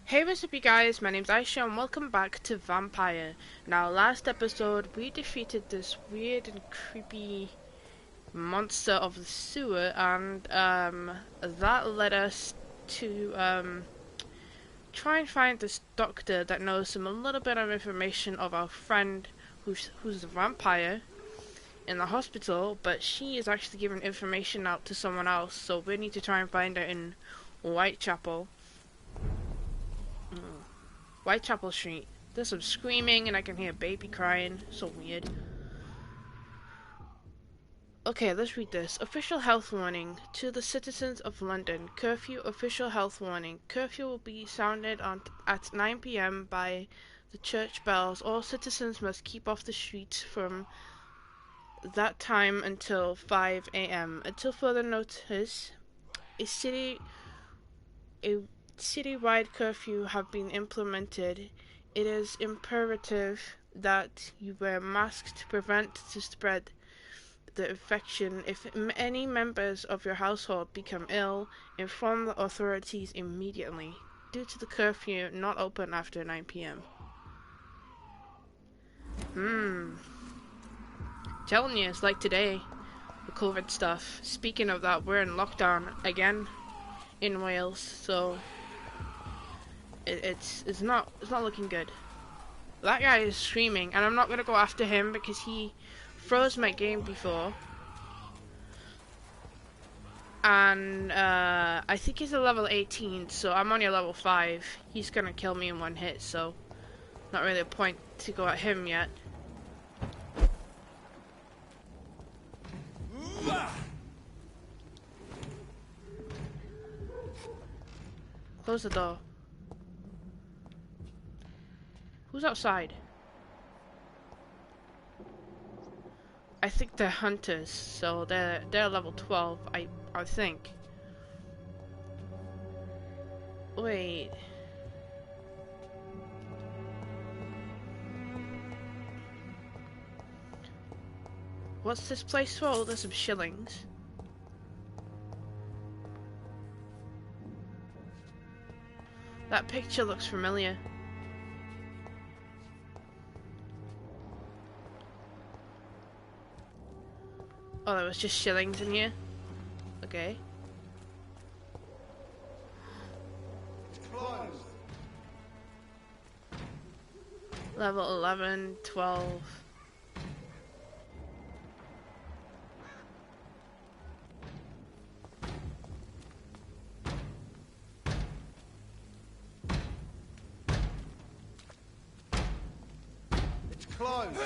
Hey what's up you guys, my name's Aisha and welcome back to Vampyr. Now last episode we defeated this weird and creepy monster of the sewer and that led us to try and find this doctor that knows a little bit of information of our friend who's a vampire in the hospital, but she is actually giving information out to someone else, so we need to try and find her in Whitechapel. Whitechapel Street. There's some screaming and I can hear a baby crying. So weird. Okay, let's read this. Official health warning. To the citizens of London. Curfew official health warning. Curfew will be sounded at 9 p.m. by the church bells. All citizens must keep off the streets from that time until 5 a.m. Until further notice, a citywide curfew have been implemented. It is imperative that you wear masks to prevent the spread the infection. If any members of your household become ill, inform the authorities immediately. Due to the curfew not open after 9 p.m. Telling you, it's like today, the COVID stuff. Speaking of that, we're in lockdown again in Wales, so it's not looking good. That guy is screaming, and I'm not gonna go after him because he froze my game before, and I think he's a level 18, so I'm only a level 5. He's gonna kill me in one hit, so not really a point to go at him yet. Close the door. Who's outside? I think they're hunters, so they're level 12. I think. Wait. What's this place for? Oh, there's some shillings. That picture looks familiar. Oh, there was just shillings in here? Okay. It's closed. Level 11, 12. It's closed.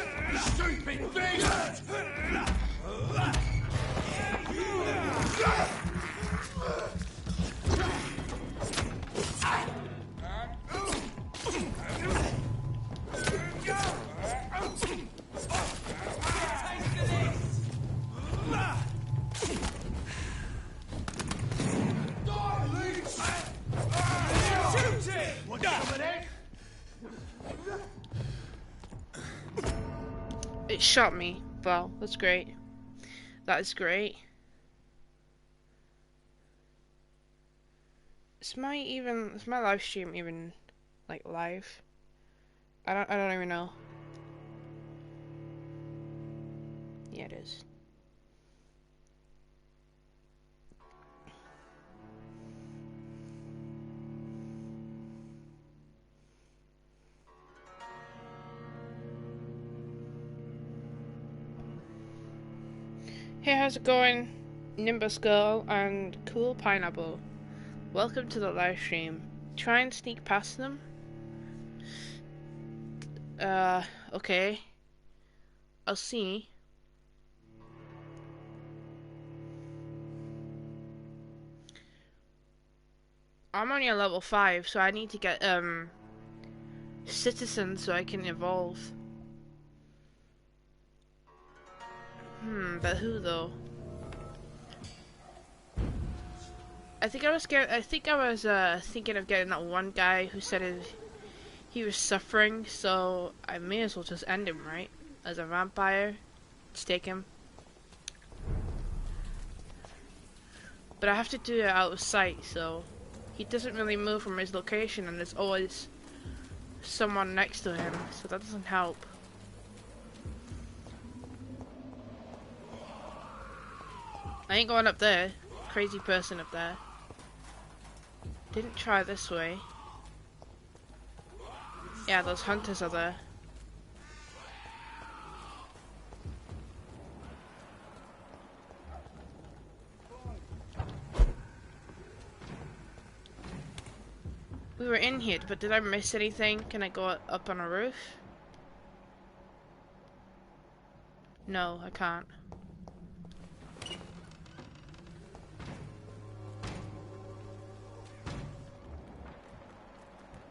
Stupid beast! It shot me. Well, that's great. That is great. Is my live stream even like live? I don't even know. Yeah, it is. Hey, how's it going? Nimbus Girl and Cool Pineapple. Welcome to the live stream. Try and sneak past them. Okay. I'll see. I'm only a level 5, so I need to get, citizens so I can evolve. But who though? I think I was thinking of getting that one guy who said he was suffering, so I may as well just end him, right? As a vampire. Let's take him. But I have to do it out of sight, so he doesn't really move from his location, and there's always someone next to him, so that doesn't help. I ain't going up there. Crazy person up there. Didn't try this way. Yeah, those hunters are there. We were in here, but did I miss anything? Can I go up on a roof? No, I can't.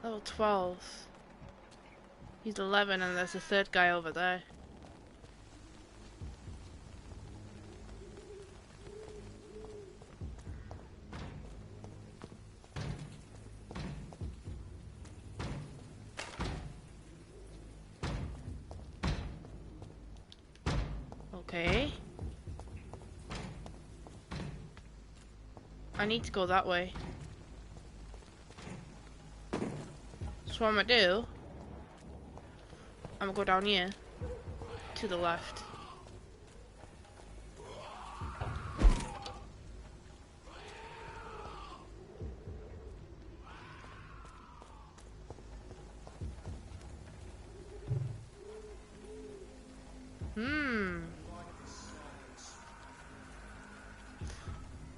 Level 12. He's 11 and there's a third guy over there. Okay. I need to go that way. So what I'm gonna do, I'm gonna go down here to the left.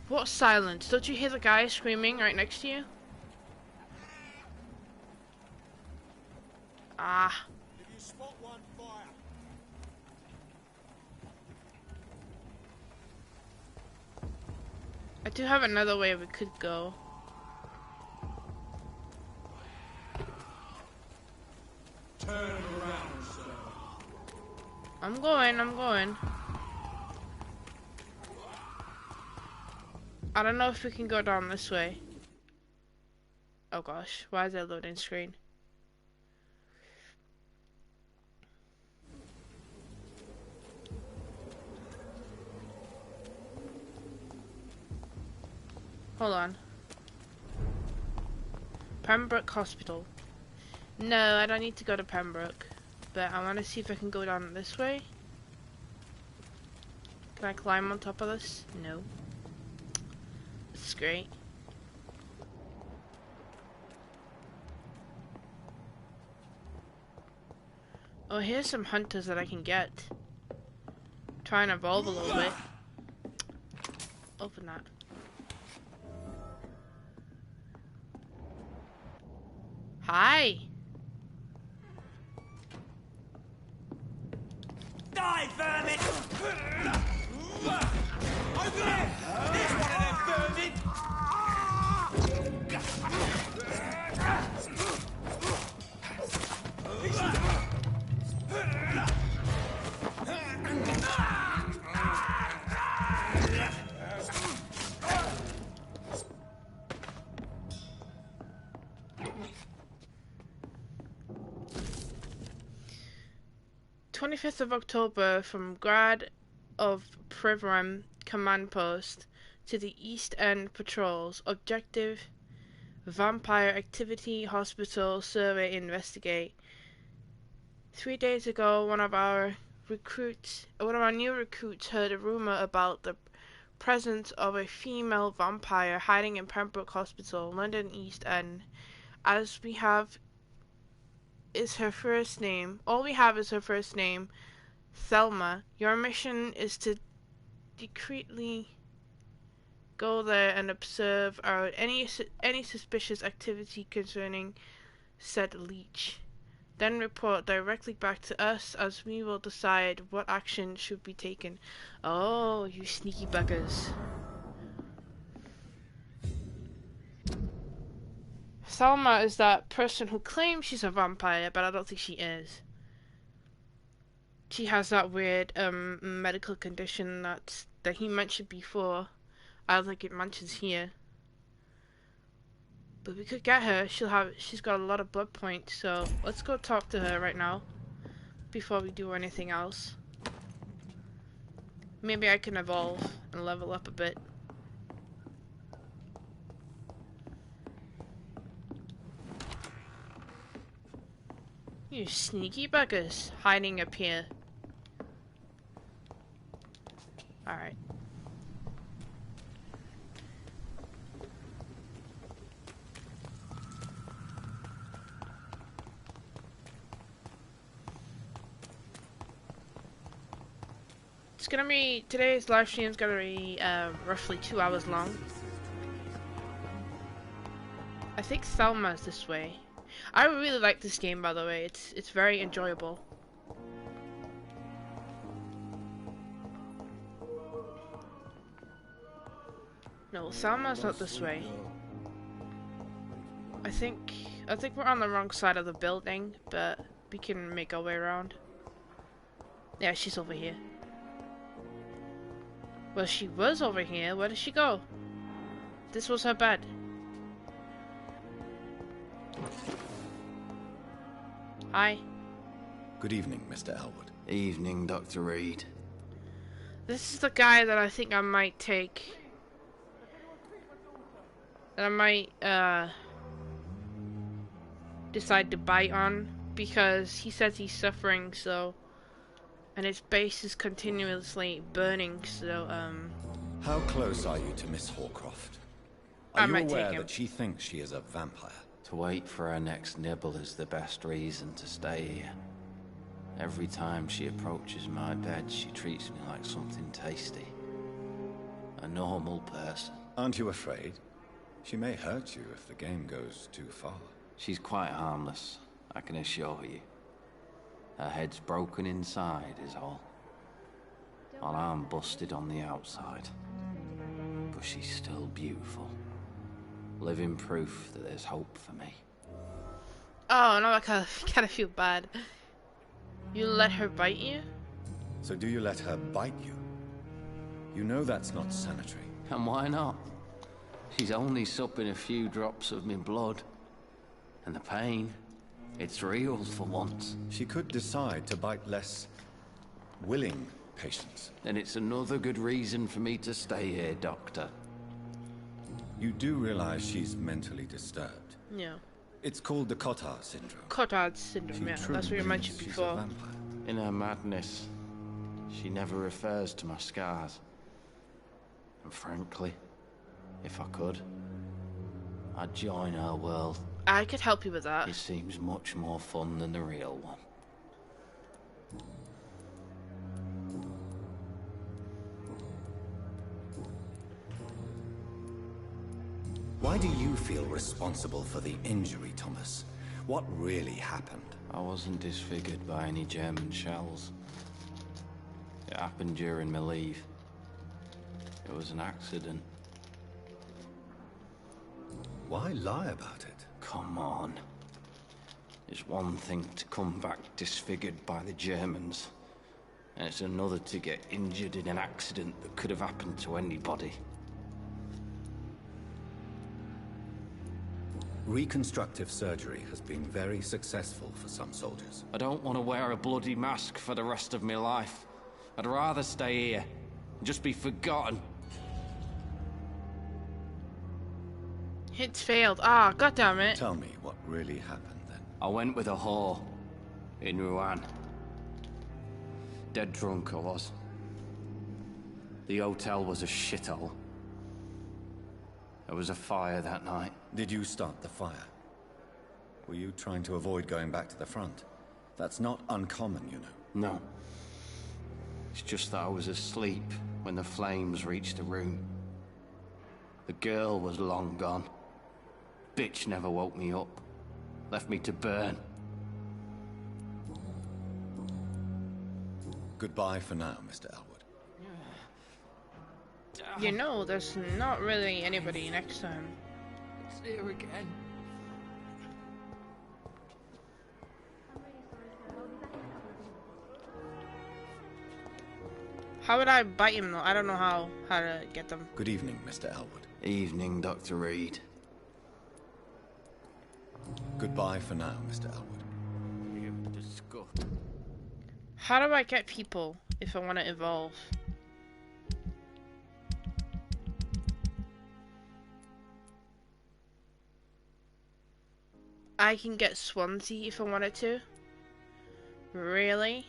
What silence? Don't you hear the guy screaming right next to you? Ah. If you spot one, fire. I do have another way we could go. Turn around, sir. I'm going. I don't know if we can go down this way. Oh gosh, why is there a loading screen? Hold on. Pembroke Hospital. No, I don't need to go to Pembroke. But I want to see if I can go down this way. Can I climb on top of this? No. This is great. Oh, here's some hunters that I can get. Try and evolve a little bit. Open that. Hi! Die, vermin! Over there! There's one of them vermin! 25th of October from Grad of Privram Command Post to the East End Patrols. Objective: Vampyr Activity Hospital Survey Investigate. 3 days ago, one of our new recruits heard a rumor about the presence of a female vampire hiding in Pembroke Hospital, London East End. As we have is her first name. All we have is her first name, Thelma. Your mission is to discreetly go there and observe out any suspicious activity concerning said leech. Then report directly back to us, as we will decide what action should be taken. Oh, you sneaky buggers. Salma is that person who claims she's a vampire, but I don't think she is. She has that weird medical condition that he mentioned before. I don't think it mentions here. But we could get her. She's got a lot of blood points, so let's go talk to her right now before we do anything else. Maybe I can evolve and level up a bit. You sneaky buggers hiding up here. Alright. It's gonna be, today's live stream is gonna be roughly 2 hours long. I think Thelma's this way. I really like this game, by the way. It's very enjoyable. No, Thelma's not this way. I think we're on the wrong side of the building, but we can make our way around. Yeah, she's over here. Well, she was over here. Where did she go? This was her bed. Hi. Good evening, Mr. Elwood. Evening, Dr. Reed. This is the guy that I think I might take. That I might decide to bite on, because he says he's suffering, so, and his base is continuously burning, so How close are you to Miss Horcroft? I Are you might aware take him. that she thinks she is a vampire? To wait for her next nibble is the best reason to stay here. Every time she approaches my bed, she treats me like something tasty. A normal person. Aren't you afraid? She may hurt you if the game goes too far. She's quite harmless, I can assure you. Her head's broken inside is all. While I'm busted on the outside. But she's still beautiful. Living proof that there's hope for me. oh, now I kind of feel bad. You let her bite you? So do you let her bite you? You know that's not sanitary. And why not? She's only supping a few drops of me blood. And the pain, it's real for once. She could decide to bite less willing patients. Then it's another good reason for me to stay here, Doctor. You do realize she's mentally disturbed. Yeah. It's called the Cotard syndrome. Cotard syndrome, She yeah. truly That's what you mentioned believes she's a before. vampire. In her madness, she never refers to my scars. And frankly, if I could, I'd join her world. I could help you with that. It seems much more fun than the real one. Why do you feel responsible for the injury, Thomas? What really happened? I wasn't disfigured by any German shells. It happened during my leave. It was an accident. Why lie about it? Come on. It's one thing to come back disfigured by the Germans, and it's another to get injured in an accident that could have happened to anybody. Reconstructive surgery has been very successful for some soldiers. I don't want to wear a bloody mask for the rest of my life. I'd rather stay here and just be forgotten. It's failed. Ah, god damn it. Tell me what really happened then. I went with a whore in Rouen. Dead drunk I was. The hotel was a shithole. There was a fire that night. Did you start the fire? Were you trying to avoid going back to the front? That's not uncommon, you know. No. It's just that I was asleep when the flames reached the room. The girl was long gone. Bitch never woke me up. Left me to burn. Goodbye for now, Mr. Elwood. You know, there's not really anybody next time. It's here again. How would I bite him though? I don't know how to get them. Good evening, Mr. Elwood. Evening, Dr. Reed. Goodbye for now, Mr. Elwood. You disgust. How do I get people if I want to evolve? I can get Swansea if I wanted to. Really?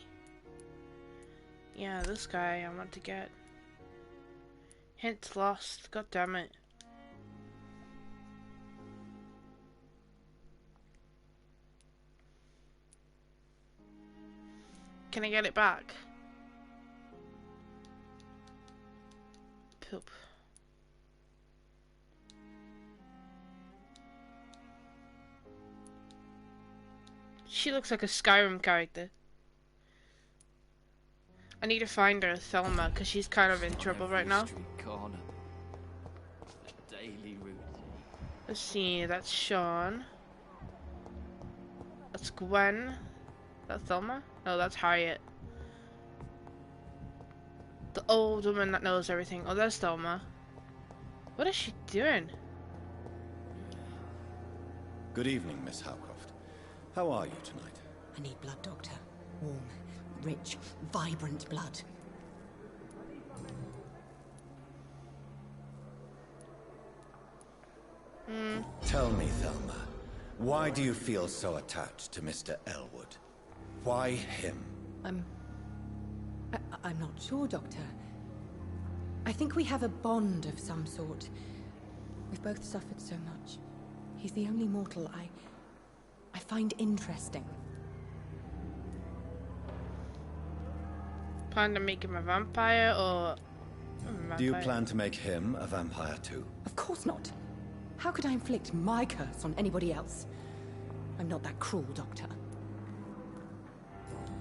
Yeah, this guy I want to get. Hint lost. God damn it. Can I get it back? Poop. She looks like a Skyrim character. I need to find her, Thelma, because she's kind of in trouble right now. Corner. A daily routine. Let's see, that's Sean. That's Gwen. That's Thelma? No, that's Harriet. The old woman that knows everything. Oh, there's Thelma. What is she doing? Good evening, Miss Howcroft. How are you tonight? I need blood, Doctor. Warm, rich, vibrant blood. Tell me, Thelma, why do you feel so attached to Mr. Elwood? Why him? I'm not sure, Doctor. I think we have a bond of some sort. We've both suffered so much. He's the only mortal I find interesting. Plan to make him a vampire or... Do you plan to make him a vampire too? Of course not. How could I inflict my curse on anybody else? I'm not that cruel, Doctor.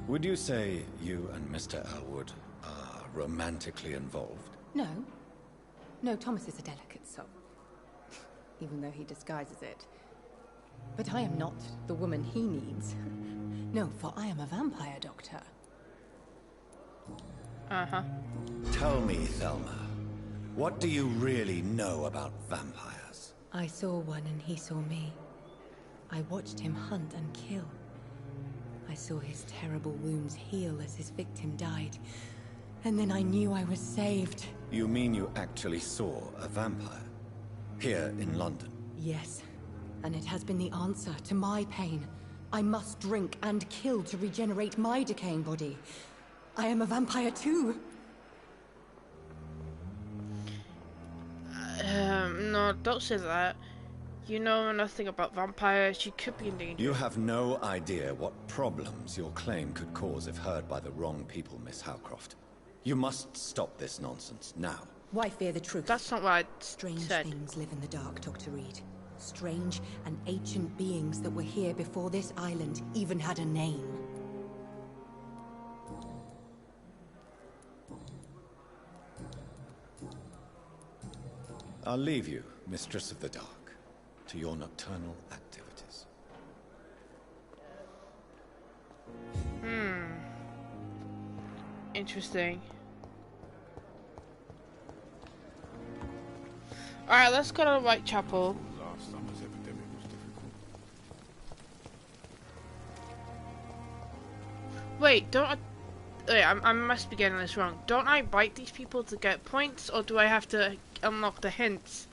Would you say you and Mr. Elwood are romantically involved? No. No, Thomas is a delicate soul. Even though he disguises it. But I am not the woman he needs. No, for I am a vampire, Doctor. Uh-huh. Tell me, Thelma, what do you really know about vampires? I saw one and he saw me. I watched him hunt and kill. I saw his terrible wounds heal as his victim died. And then I knew I was saved. You mean you actually saw a vampire? Here in London? Yes. And it has been the answer to my pain. I must drink and kill to regenerate my decaying body. I am a vampire too. No, don't say that. You know nothing about vampires. You could be in danger. You have no idea what problems your claim could cause if heard by the wrong people, Miss Howcroft. You must stop this nonsense now. Why fear the truth? That's not what I Strange said. things live in the dark, Dr. Reed. Strange and ancient beings that were here before this island even had a name. I'll leave you, Mistress of the Dark, to your nocturnal activities. Interesting. Alright, let's go to Whitechapel. Last summer's epidemic was difficult. Wait, don't I... Wait, I must be getting this wrong. Don't I bite these people to get points, or do I have to unlock the hints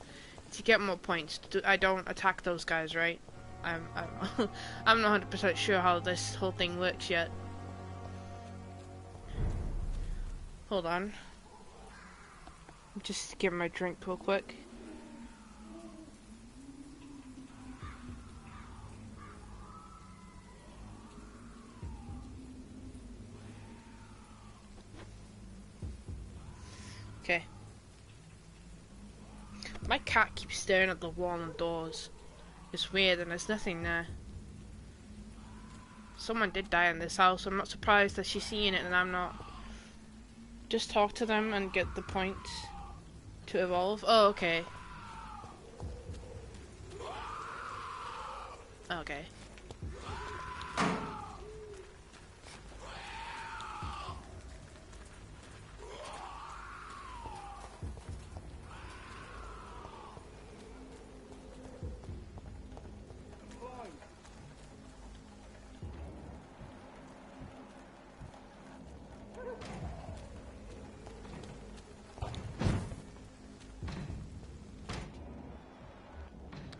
to get more points? I don't attack those guys, right? I'm not 100% sure how this whole thing works yet. Hold on. Just give my drink real quick. Okay. My cat keeps staring at the wall and doors. It's weird and there's nothing there. Someone did die in this house. I'm not surprised that she's seeing it and I'm not. Just talk to them and get the points to evolve. Oh, okay. Okay.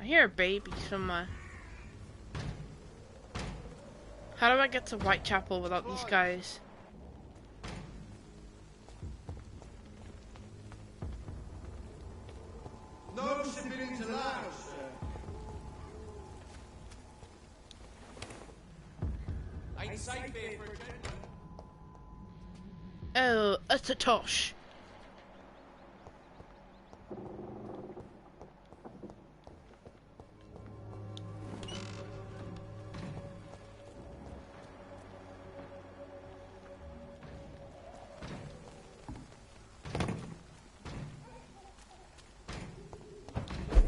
I hear a baby somewhere. How do I get to Whitechapel without these guys? No civilians allowed, sir. Ain't safe here for a gentleman. Oh, it's a tosh.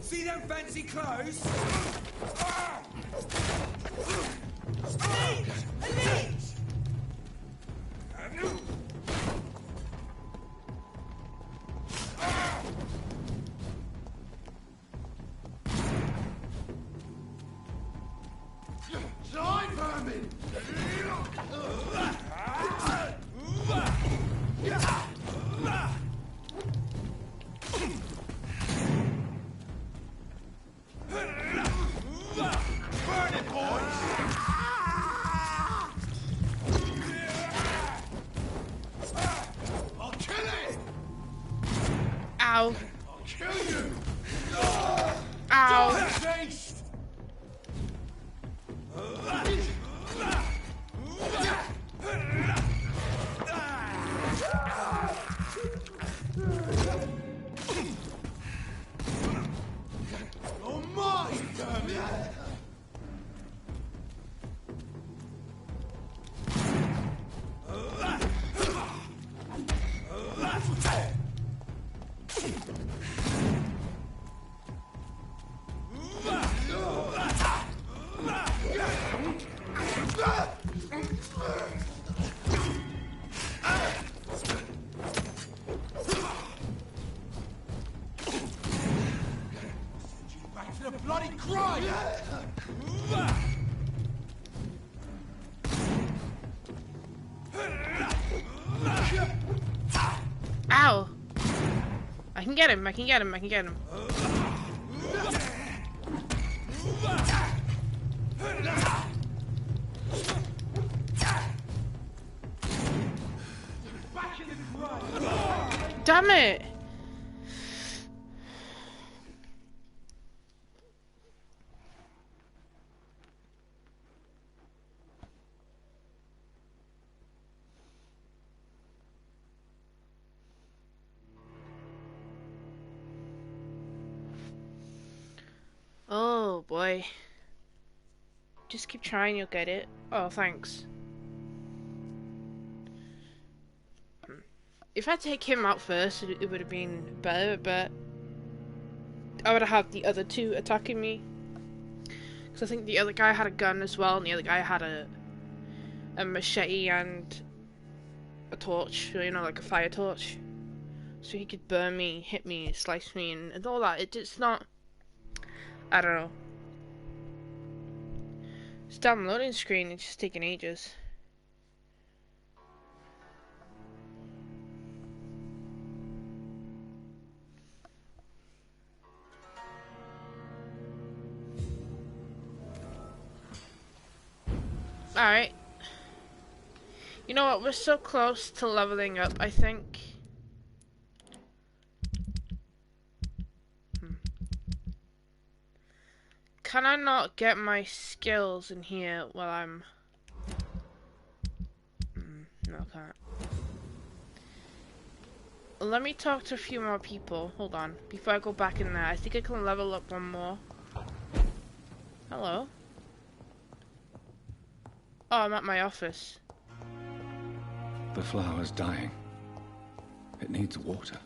See them fancy clothes? Die, vermin! Burn it, boys! I'll kill it! Ow. I'll kill you! Ow. Beast! You're mine, vermin! Back to the bloody grind! Ow. I can get him, I can get him, I can get him. Damn it! Oh boy. Just keep trying, you'll get it. Oh, thanks. If I take him out first, it would have been better, but I would have had the other two attacking me. Because I think the other guy had a gun as well, and the other guy had a machete and a torch, you know, like a fire torch. So he could burn me, hit me, slice me, and all that. It's not... I don't know. This damn loading screen, it's just taking ages. Alright. You know what, we're so close to leveling up, I think. Can I not get my skills in here while I'm... no, I can't. Let me talk to a few more people. Hold on. Before I go back in there. I think I can level up one more. Hello? Oh, I'm at my office. The flower's dying. It needs water.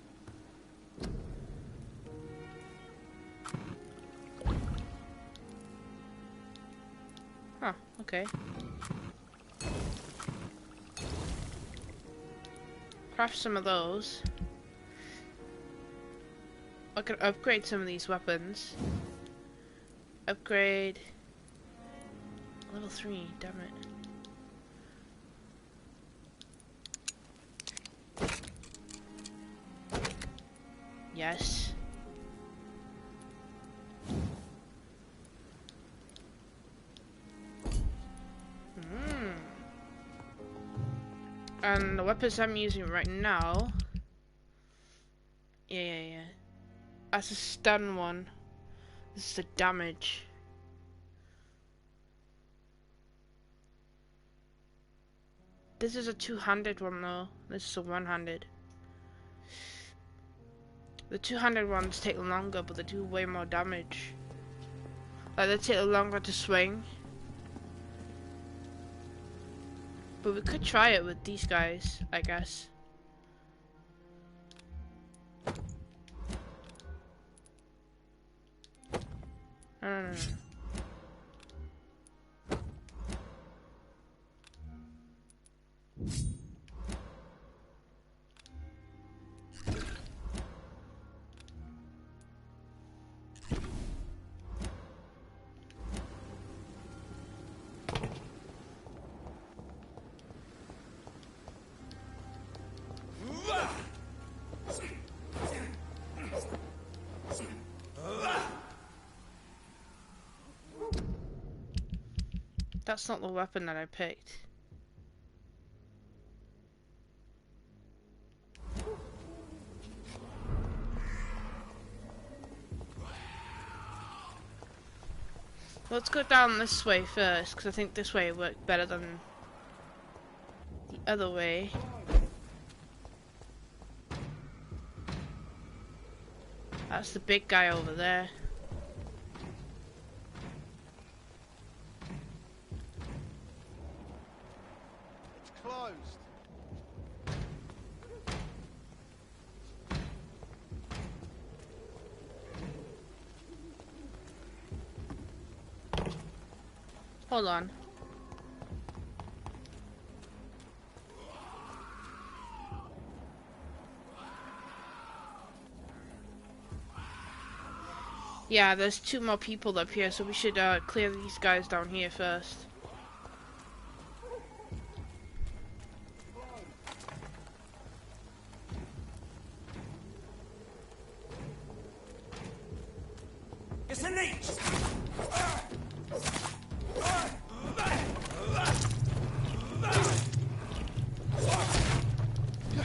Huh, okay. Craft some of those. I could upgrade some of these weapons. Upgrade... Level 3, damn it. Yes. And the weapons I'm using right now... Yeah. That's a stun one. This is the damage. This is a two-handed one though. This is a one-handed. The two-handed ones take longer, but they do way more damage. Like, they take longer to swing. But we could try it with these guys, I guess. No. That's not the weapon that I picked. Let's go down this way first, because I think this way worked better than the other way. That's the big guy over there. It's closed. Hold on. Yeah, there's two more people up here, so we should clear these guys down here first. It's a leech!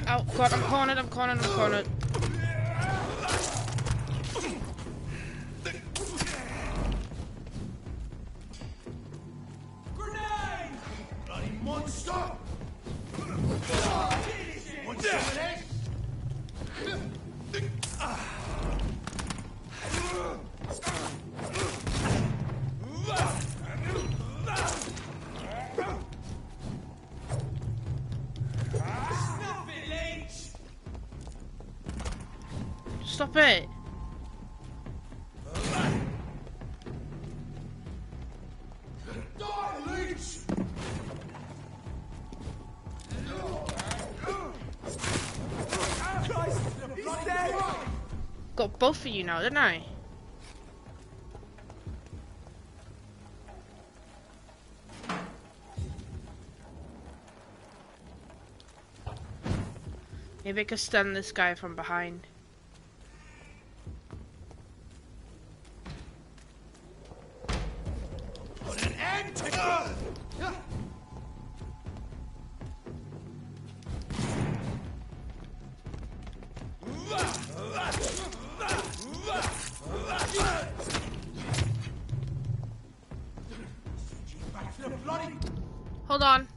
Oh god, I'm cornered. Grenade! Bloody monster! Want some of this? Stop it, leech! Stop it! Die, leech! Christ! He's dead! Got both of you now, didn't I? Maybe I could stun this guy from behind. Put an end to back to the bloody... Hold on.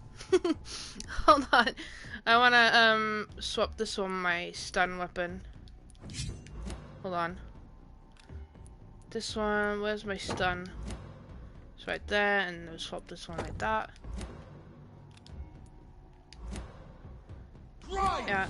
Hold on. I wanna swap this one my stun weapon. Hold on. This one, where's my stun? It's right there, and we'll swap this one like that. Right! Yeah.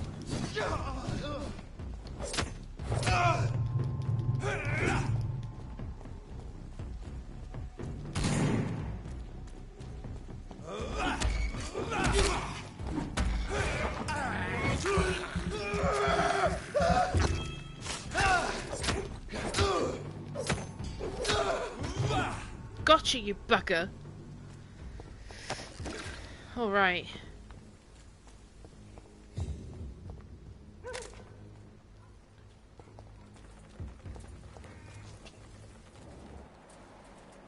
Gotcha, you bugger. Alright.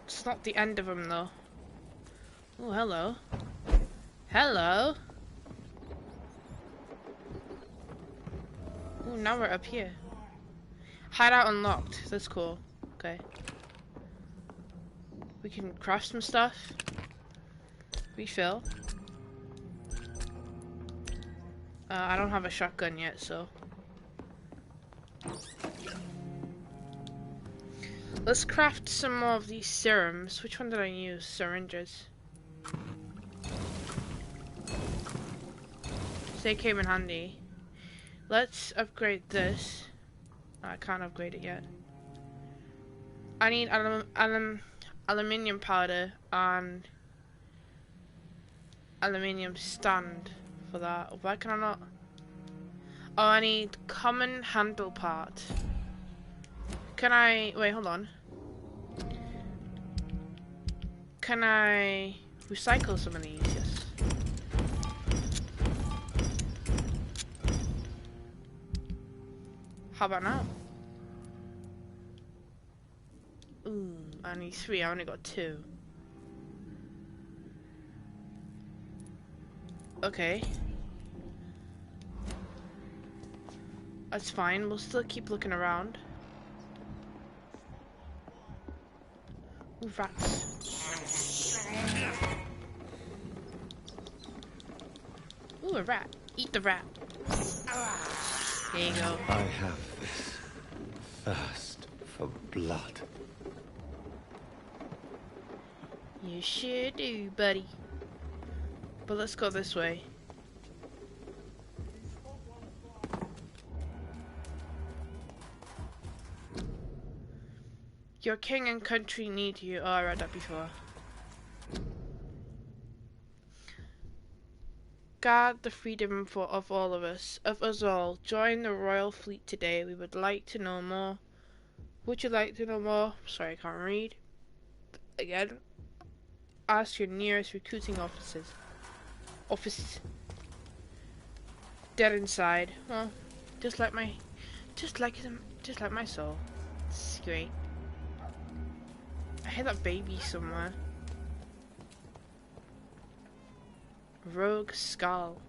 It's not the end of them though. Oh, hello. Hello. now we're up here. Hideout unlocked. That's cool. Okay. We can craft some stuff. Refill. I don't have a shotgun yet, so. Let's craft some more of these serums. Which one did I use? Syringes. They came in handy. Let's upgrade this. I can't upgrade it yet. I need aluminium powder and aluminium stand for that. Why can I not? Oh, I need common handle part. Can I... Wait, hold on. Can I recycle some of these? Yes. How about now? Ooh, I need 3. I only got 2. Okay. That's fine. We'll still keep looking around. Ooh, rats. Ooh, a rat. Eat the rat. There you go. I have this thirst for blood. You sure do, buddy. But let's go this way. Your king and country need you. Oh, I read that before. Guard the freedom of all of us all. Join the royal fleet today. We would like to know more. Would you like to know more? Sorry, I can't read. Again. Ask your nearest recruiting office. Dead inside. Well, just like my soul. It's great. I hear that baby somewhere. Rogue skull.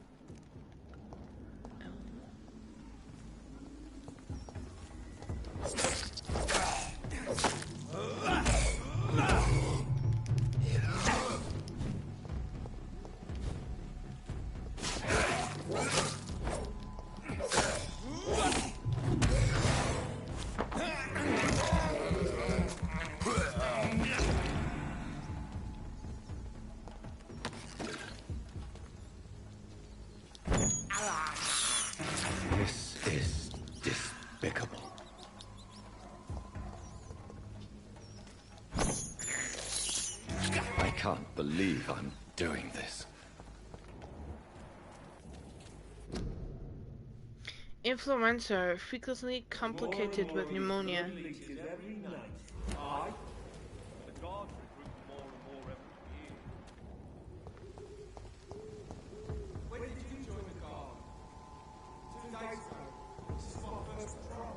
This is despicable. I can't believe I'm doing this. Influenza, frequently complicated with pneumonia. When did you join the guard? 2 days ago. This is my first patrol.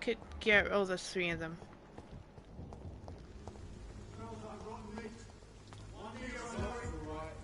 Could get, oh, there's 3 of them. Smells like rotten meat. One year on the right.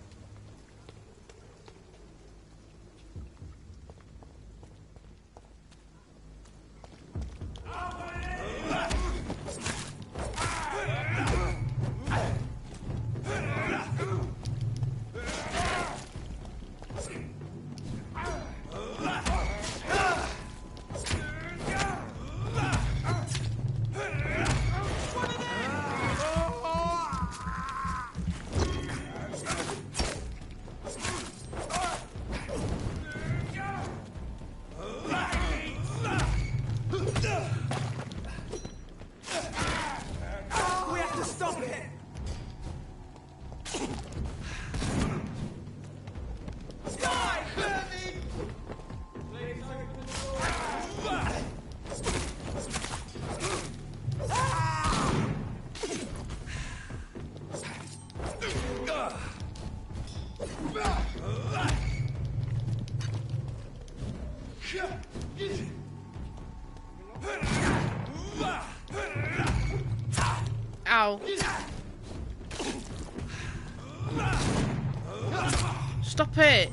We have to stop it! Die, Bernie! Please open the door. Ow. Stop it!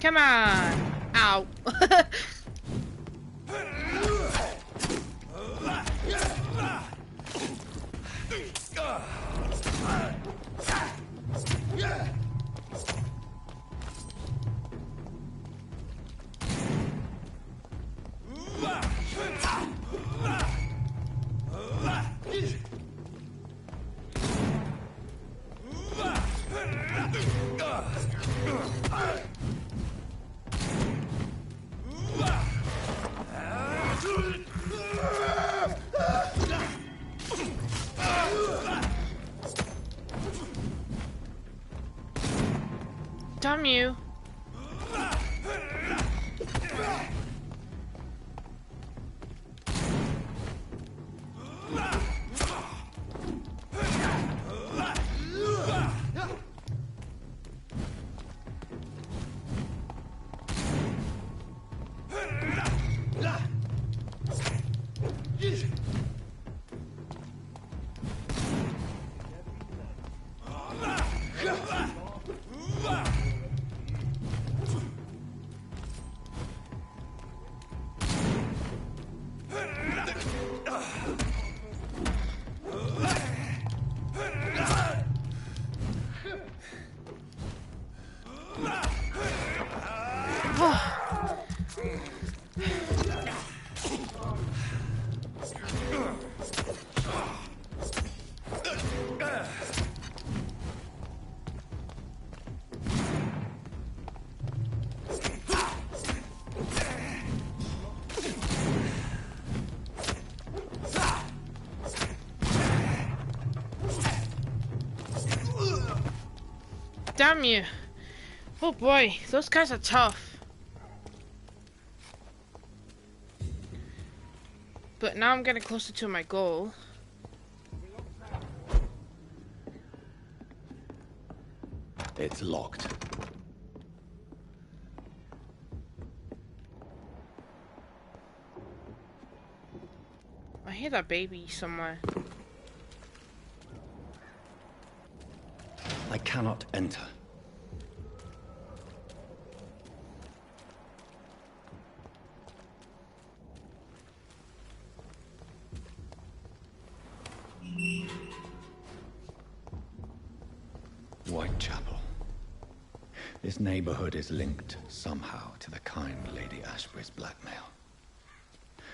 Come on! Ow! Damn you! Damn you! Oh boy, those guys are tough. But now I'm getting closer to my goal. It's locked. I hear that baby somewhere. I cannot enter. Whitechapel. This neighborhood is linked somehow to the kind Lady Ashbury's blackmail.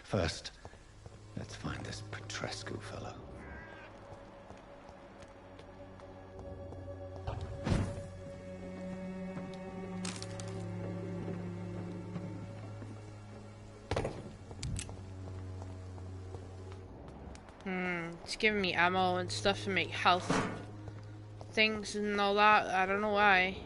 First, let's find this Petrescu fellow. It's giving me ammo and stuff to make health things and all that. I don't know why.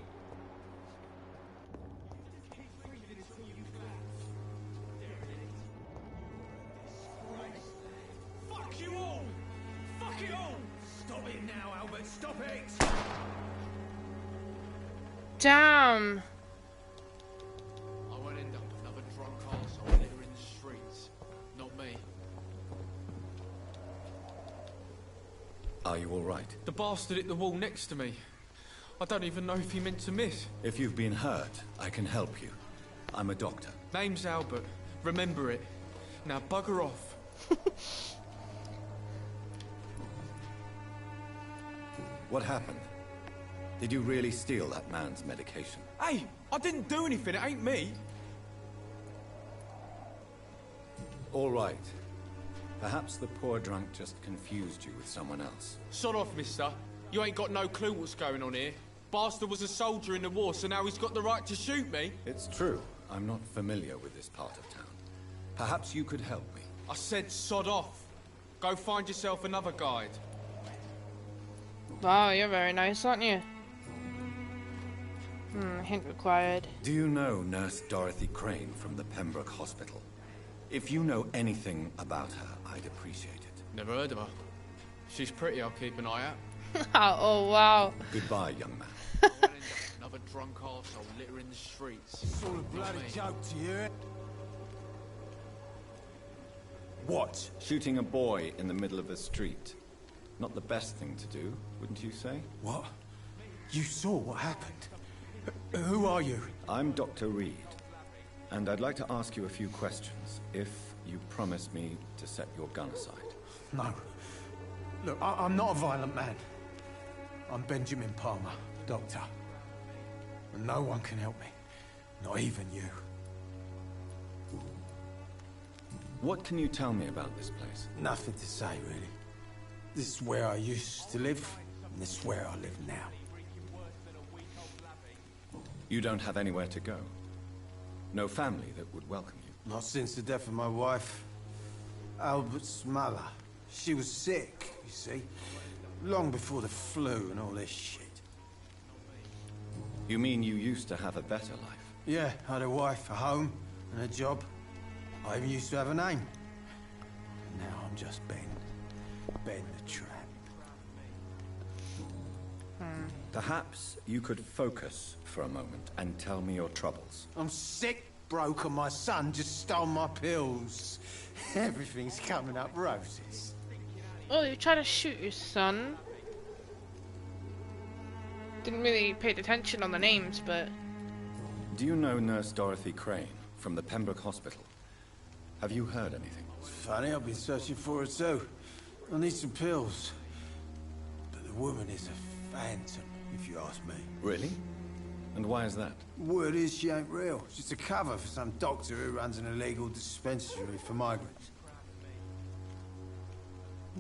Fuck you all! Fuck it all! Stop it now, Albert, stop it! Damn! I won't end up another drunk arsehole littering the streets. Not me. Are you all right? The bastard hit the wall next to me. I don't even know if he meant to miss. If you've been hurt, I can help you. I'm a doctor. Name's Albert. Remember it. Now bugger off. What happened? Did you really steal that man's medication? Hey, I didn't do anything. It ain't me. All right. Perhaps the poor drunk just confused you with someone else. Sod off, mister. You ain't got no clue what's going on here. Bastard was a soldier in the war, so now he's got the right to shoot me. It's true. I'm not familiar with this part of town. Perhaps you could help me. I said sod off. Go find yourself another guide. Wow, you're very nice, aren't you? Hint required. Do you know Nurse Dorothy Crane from the Pembroke Hospital? If you know anything about her, I'd appreciate it. Never heard of her. She's pretty, I'll keep an eye out. Oh, wow. Goodbye, young man. Another drunk arsehole littering the streets. It's all a bloody joke to you. What? Shooting a boy in the middle of a street. Not the best thing to do, wouldn't you say? What? You saw what happened? Who are you? I'm Dr. Reed, and I'd like to ask you a few questions, if you promise me to set your gun aside. No. Look, I'm not a violent man. I'm Benjamin Palmer, doctor. And no one can help me. Not even you. What can you tell me about this place? Nothing to say, really. This is where I used to live, and this is where I live now. You don't have anywhere to go? No family that would welcome you? Not since the death of my wife, Albert's mother. She was sick, you see. Long before the flu and all this shit. You mean you used to have a better life? Yeah, I had a wife, a home, and a job. I even used to have a name. Now I'm just Ben. Ben the Tramp. Perhaps you could focus for a moment and tell me your troubles. I'm sick, broke, and my son just stole my pills. Everything's coming up roses. Oh, you're trying to shoot your son? Didn't really pay attention on the names, but... Do you know Nurse Dorothy Crane from the Pembroke Hospital? Have you heard anything? It's funny, I've been searching for her too. I need some pills. But the woman is a phantom, if you ask me. Really? And why is that? Word is she ain't real. She's a cover for some doctor who runs an illegal dispensary for migrants.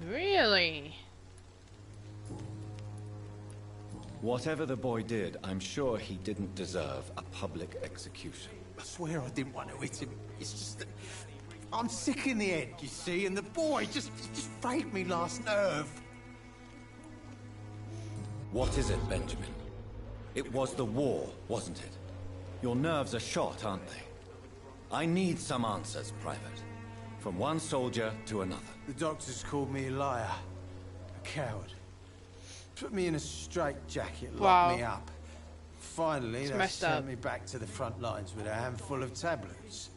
Really? Whatever the boy did, I'm sure he didn't deserve a public execution. I swear I didn't want to hit him. It's just that I'm sick in the head, you see, and the boy just frayed me last nerve. What is it, Benjamin? It was the war, wasn't it? Your nerves are shot, aren't they? I need some answers, Private. From one soldier to another. The doctors called me a liar, a coward. Put me in a straitjacket, locked me up. Finally, they sent me back to the front lines with a handful of tablets.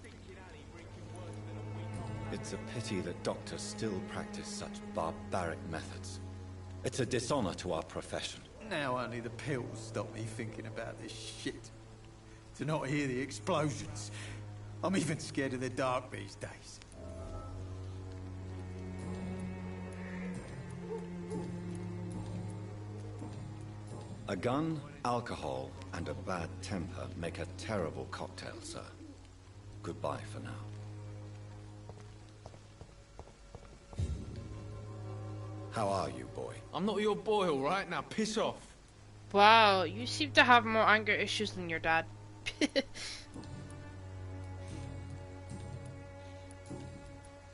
It's a pity that doctors still practice such barbaric methods. It's a dishonor to our profession. Now only the pills stop me thinking about this shit. To not hear the explosions. I'm even scared of the dark these days. A gun, alcohol, and a bad temper make a terrible cocktail, sir. Goodbye for now. How are you, boy? I'm not your boy, alright? Now piss off. Wow, you seem to have more anger issues than your dad.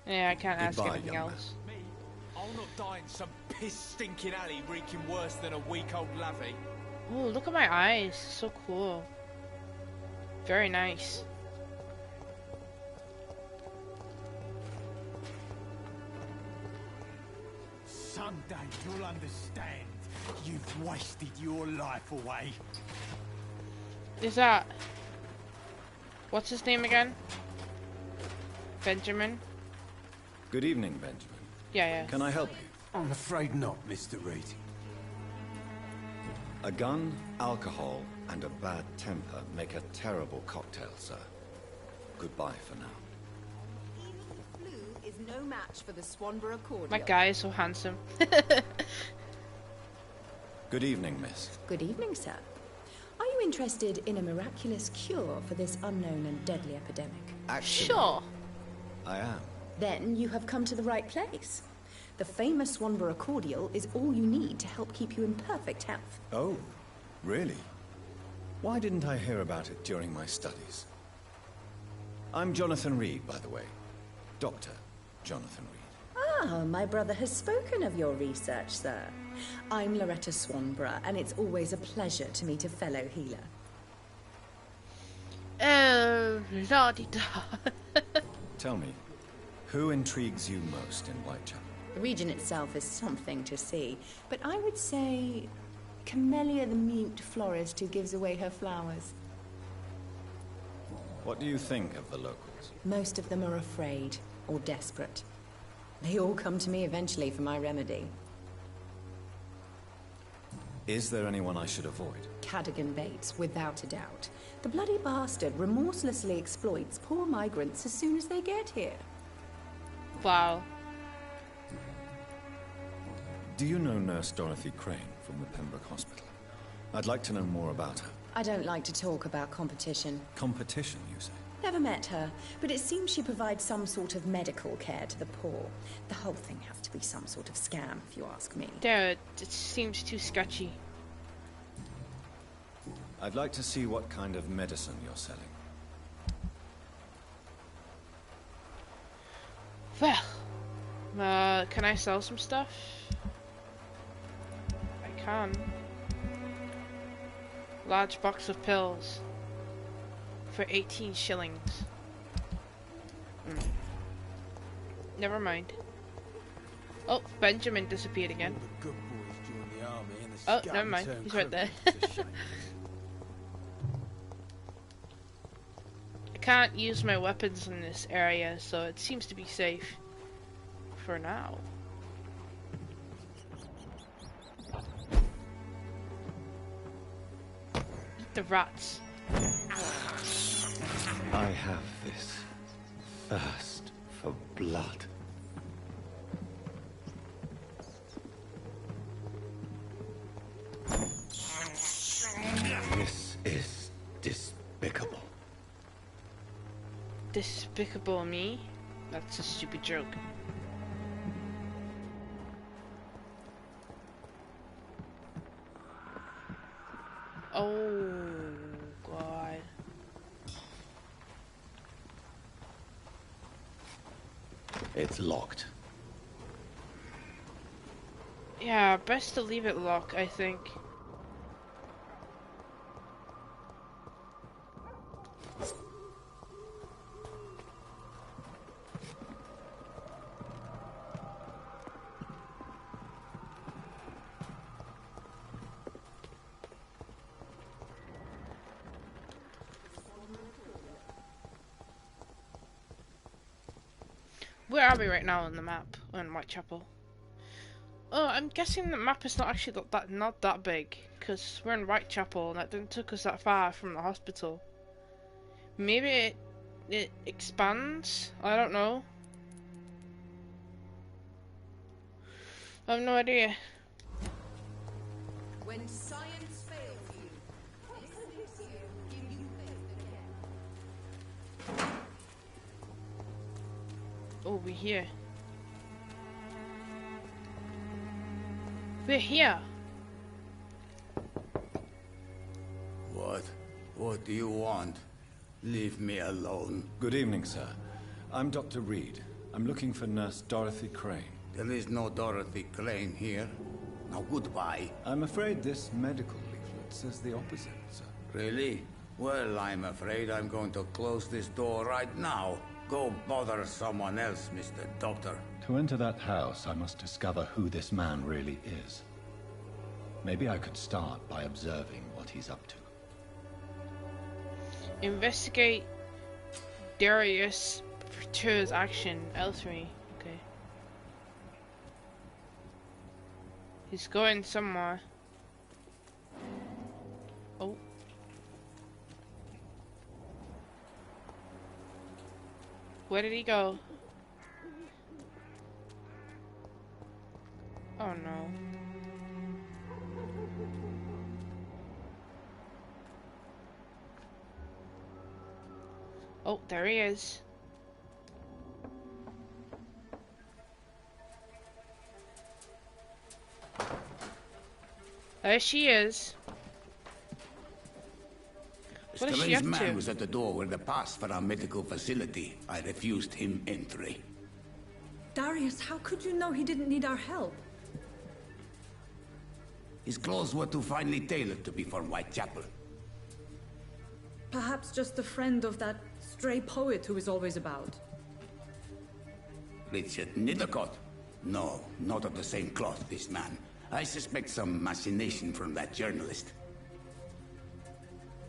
Yeah, I can't ask Goodbye, anything young else. I'll not die in some piss-stinking alley reeking worse than a week-old lavvy. Oh, look at my eyes. So cool. Very nice. Someday you'll understand. You've wasted your life away. Is that... What's his name again? Benjamin? Good evening, Benjamin. Yeah. Can I help you? I'm afraid not, Mr. Reed. A gun, alcohol, and a bad temper make a terrible cocktail, sir. Goodbye for now. Even the flu is no match for the Swanborough cordial. My guy is so handsome. Good evening, miss. Good evening, sir. Are you interested in a miraculous cure for this unknown and deadly epidemic? Actually, Sure. I am. Then you have come to the right place. The famous Swanborough cordial is all you need to help keep you in perfect health. Oh, really? Why didn't I hear about it during my studies? I'm Jonathan Reed, by the way. Dr. Jonathan Reed. Ah, my brother has spoken of your research, sir. I'm Loretta Swanborough, and it's always a pleasure to meet a fellow healer. La-di-da. Tell me, who intrigues you most in Whitechapel? The region itself is something to see, but I would say Camellia the mute florist who gives away her flowers. What do you think of the locals? Most of them are afraid or desperate. They all come to me eventually for my remedy. Is there anyone I should avoid? Cadogan Bates, without a doubt. The bloody bastard remorselessly exploits poor migrants as soon as they get here. Wow. Do you know Nurse Dorothy Crane from the Pembroke Hospital? I'd like to know more about her. I don't like to talk about competition. Competition, you say? Never met her, but it seems she provides some sort of medical care to the poor. The whole thing has to be some sort of scam, if you ask me. Dude, it seems too sketchy. I'd like to see what kind of medicine you're selling. Well, can I sell some stuff? I can. Large box of pills for 18 shillings. Never mind. Oh, Benjamin disappeared again. Oh, never mind. He's right there. I can't use my weapons in this area, so it seems to be safe for now. Eat the rats. I have this thirst for blood. This is despicable. Despicable me? That's a stupid joke. Oh god. It's locked. Yeah, best to leave it locked, I think. Where are we right now on the map in Whitechapel? Oh, I'm guessing the map is not actually not that big, because we're in Whitechapel and that didn't took us that far from the hospital. Maybe it expands? I don't know. I have no idea. When science fails you, this is you. Give you faith again. Oh, we're here. We're here. What do you want? Leave me alone. Good evening, sir. I'm Dr. Reed. I'm looking for Nurse Dorothy Crane. There is no Dorothy Crane here. Now goodbye. I'm afraid this medical leaflet says the opposite, sir. Really? Well, I'm afraid I'm going to close this door right now. Go bother someone else, Mr. Doctor. To enter that house, I must discover who this man really is. Maybe I could start by observing what he's up to. Investigate Darius Pertur's action. L3. Okay. He's going somewhere. Oh. Where did he go? Oh no. Oh, there he is. There she is. A What is she strange up man to? was at the door with a pass for our medical facility. I refused him entry. Darius, how could you know he didn't need our help? His clothes were too finely tailored to be for Whitechapel. Perhaps just a friend of that stray poet who is always about. Richard Nithercott? No, not of the same cloth, this man. I suspect some machination from that journalist.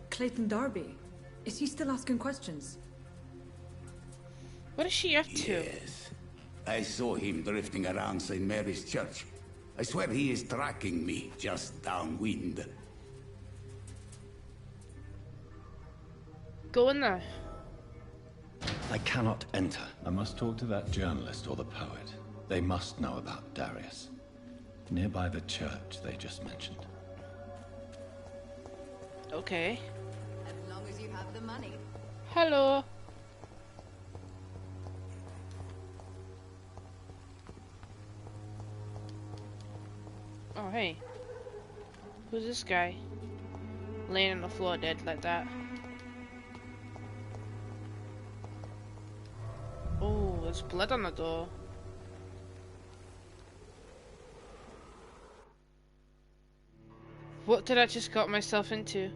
Clayton Darby. Is he still asking questions? What is she up to? Yes. I saw him drifting around St. Mary's Church. I swear he is tracking me just downwind. Go in there. I cannot enter. I must talk to that journalist or the poet. They must know about Darius. Nearby the church they just mentioned. Okay. As long as you have the money. Hello. Oh, hey. Who's this guy? Laying on the floor dead like that. Oh, there's blood on the door. What did I just got myself into?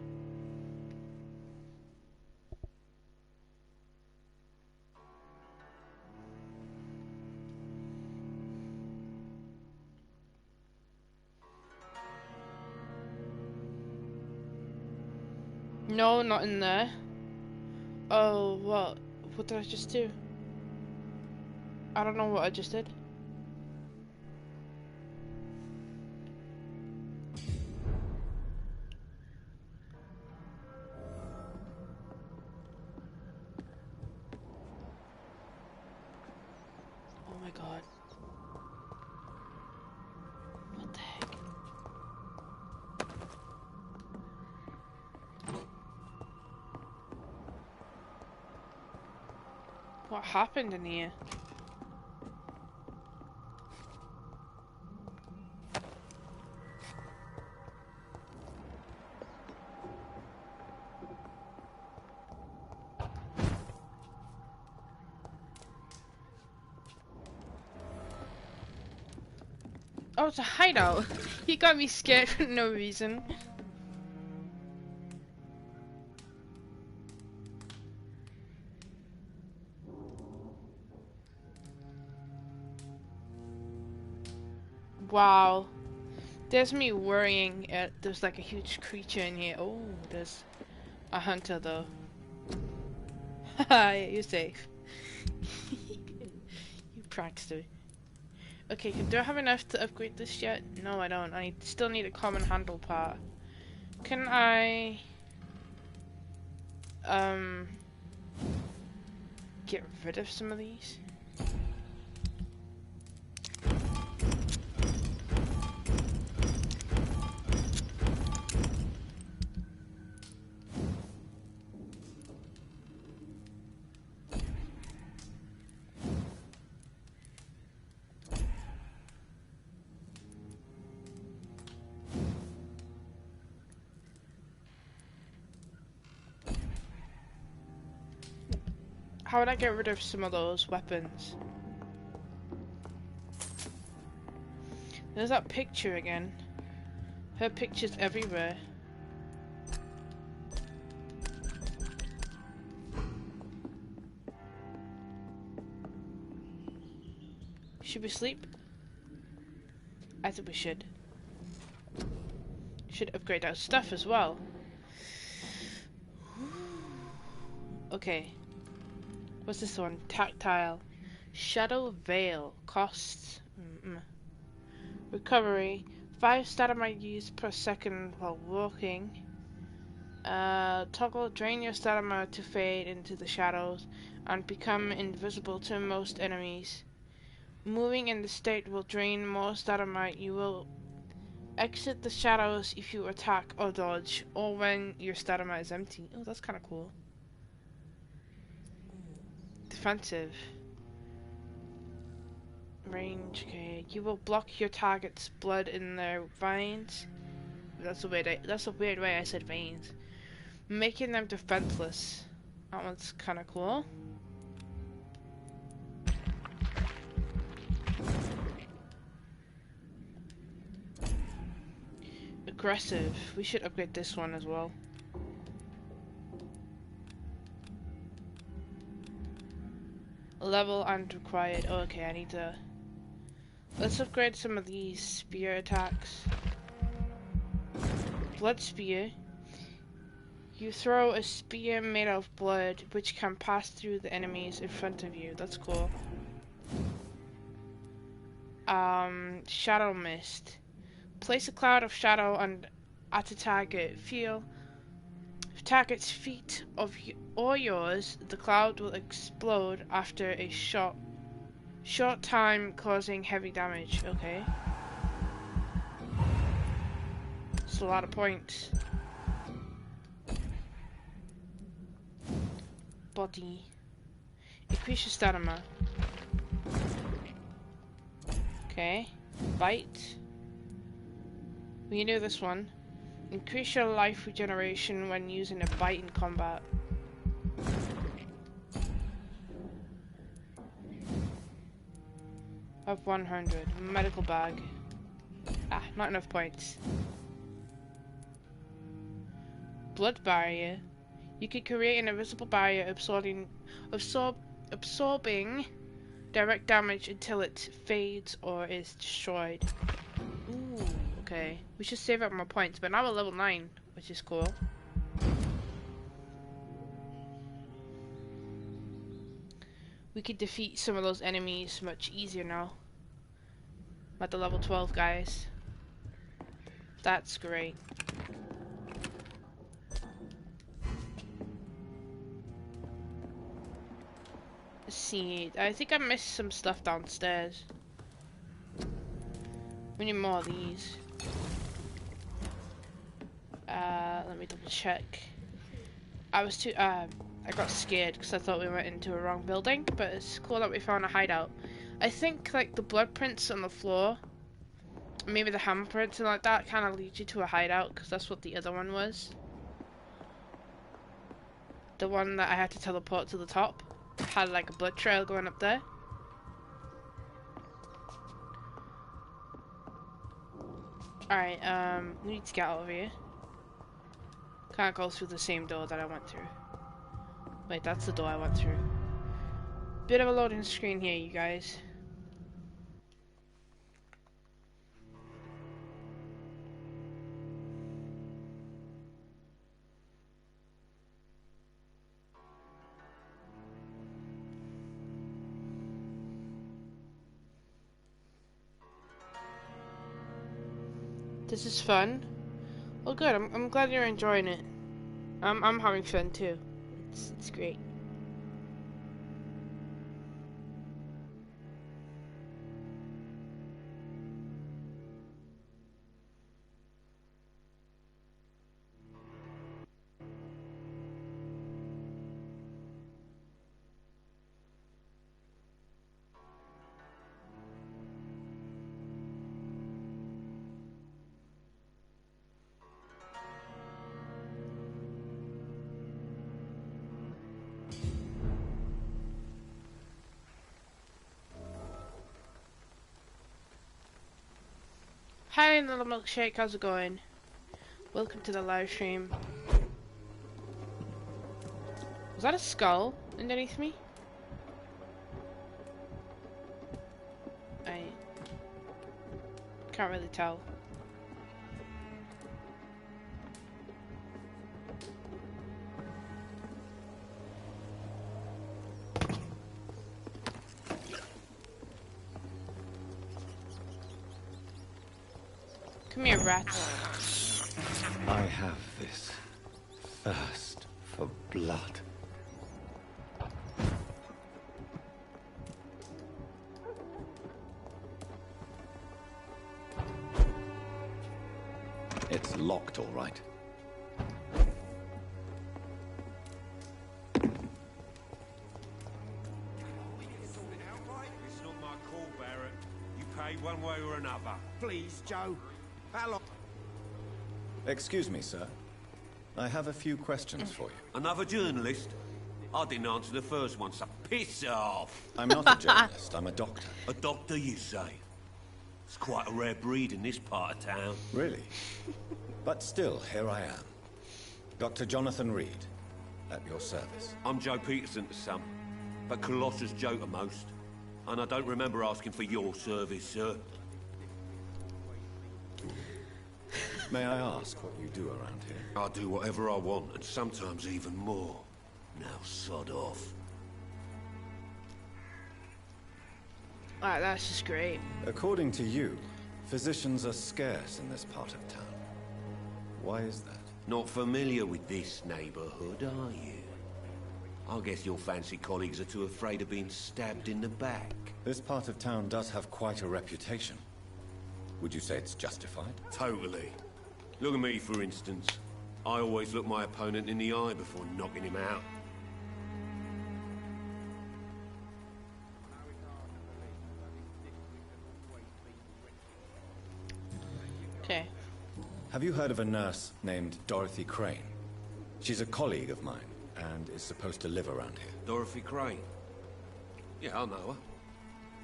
No, not in there. Oh, what did I just do? I don't know what I just did. Oh my god. What the heck? What happened in here? Oh, it's a hideout. You got me scared for no reason. Wow. There's me worrying there's like a huge creature in here. Oh, there's a hunter though. Haha, you're safe. You prankster. Okay, do I have enough to upgrade this yet? No, I don't. I still need a common handle part. Can I get rid of some of these? How would I get rid of some of those weapons? There's that picture again. Her picture's everywhere. Should we sleep? I think we should. Should upgrade our stuff as well. Okay. What's this one? Tactile. Shadow Veil. Costs. Recovery. 5 statamite used per second while walking. Toggle. Drain your stamina to fade into the shadows and become invisible to most enemies. Moving in the state will drain more statamite. You will exit the shadows if you attack or dodge, or when your stamina is empty. Oh, that's kind of cool. Defensive. Range, okay. You will block your target's blood in their veins. That's a weird way I said veins. Making them defenseless. That one's kind of cool. Aggressive. We should upgrade this one as well. Level and required. Oh, okay, I need to... Let's upgrade some of these spear attacks. Blood spear. You throw a spear made of blood, which can pass through the enemies in front of you. That's cool. Shadow mist. Place a cloud of shadow at a target. If target's feet or yours, the cloud will explode after a short time, causing heavy damage. Okay. It's a lot of points. Body. Increase your stamina. Okay. Bite. We know this one. Increase your life regeneration when using a bite in combat. Of 100. Medical bag. Ah, not enough points. Blood barrier. You can create an invisible barrier absorbing direct damage until it fades or is destroyed. Ooh, okay. We should save up more points, but now we're level 9, which is cool. We could defeat some of those enemies much easier now. I'm at the level 12 guys. That's great. Let's see. I think I missed some stuff downstairs. We need more of these. Let me double check. I got scared because I thought we went into a wrong building, but it's cool that we found a hideout. I think like the blood prints on the floor, maybe the handprints and like that kind of lead you to a hideout, because that's what the other one was. The one that I had to teleport to the top had like a blood trail going up there. Alright, we need to get out of here. Can't go through the same door that I went through. Wait, that's the door I went through. Bit of a loading screen here, you guys. This is fun. Oh good, I'm glad you're enjoying it. I'm having fun too. It's great. Hi little milkshake, how's it going? Welcome to the live stream. Was that a skull underneath me? I can't really tell. Come here, rats. I have this thirst for blood. It's locked, all right. It's not my call, Barrett. You pay one way or another. Please, Joe. How long? Excuse me, sir. I have a few questions for you. Another journalist? I didn't answer the first one, so piss off! I'm not a journalist, I'm a doctor. A doctor, you say? It's quite a rare breed in this part of town. Really? But still, here I am. Dr. Jonathan Reed, at your service. I'm Joe Peterson to some, but Colossus Joe to most. And I don't remember asking for your service, sir. May I ask what you do around here? I do whatever I want, and sometimes even more. Now sod off. Alright, that's just great. According to you, physicians are scarce in this part of town. Why is that? Not familiar with this neighborhood, are you? I guess your fancy colleagues are too afraid of being stabbed in the back. This part of town does have quite a reputation. Would you say it's justified? Totally. Look at me, for instance. I always look my opponent in the eye before knocking him out. Okay. Have you heard of a nurse named Dorothy Crane? She's a colleague of mine, and is supposed to live around here. Dorothy Crane? Yeah, I know her.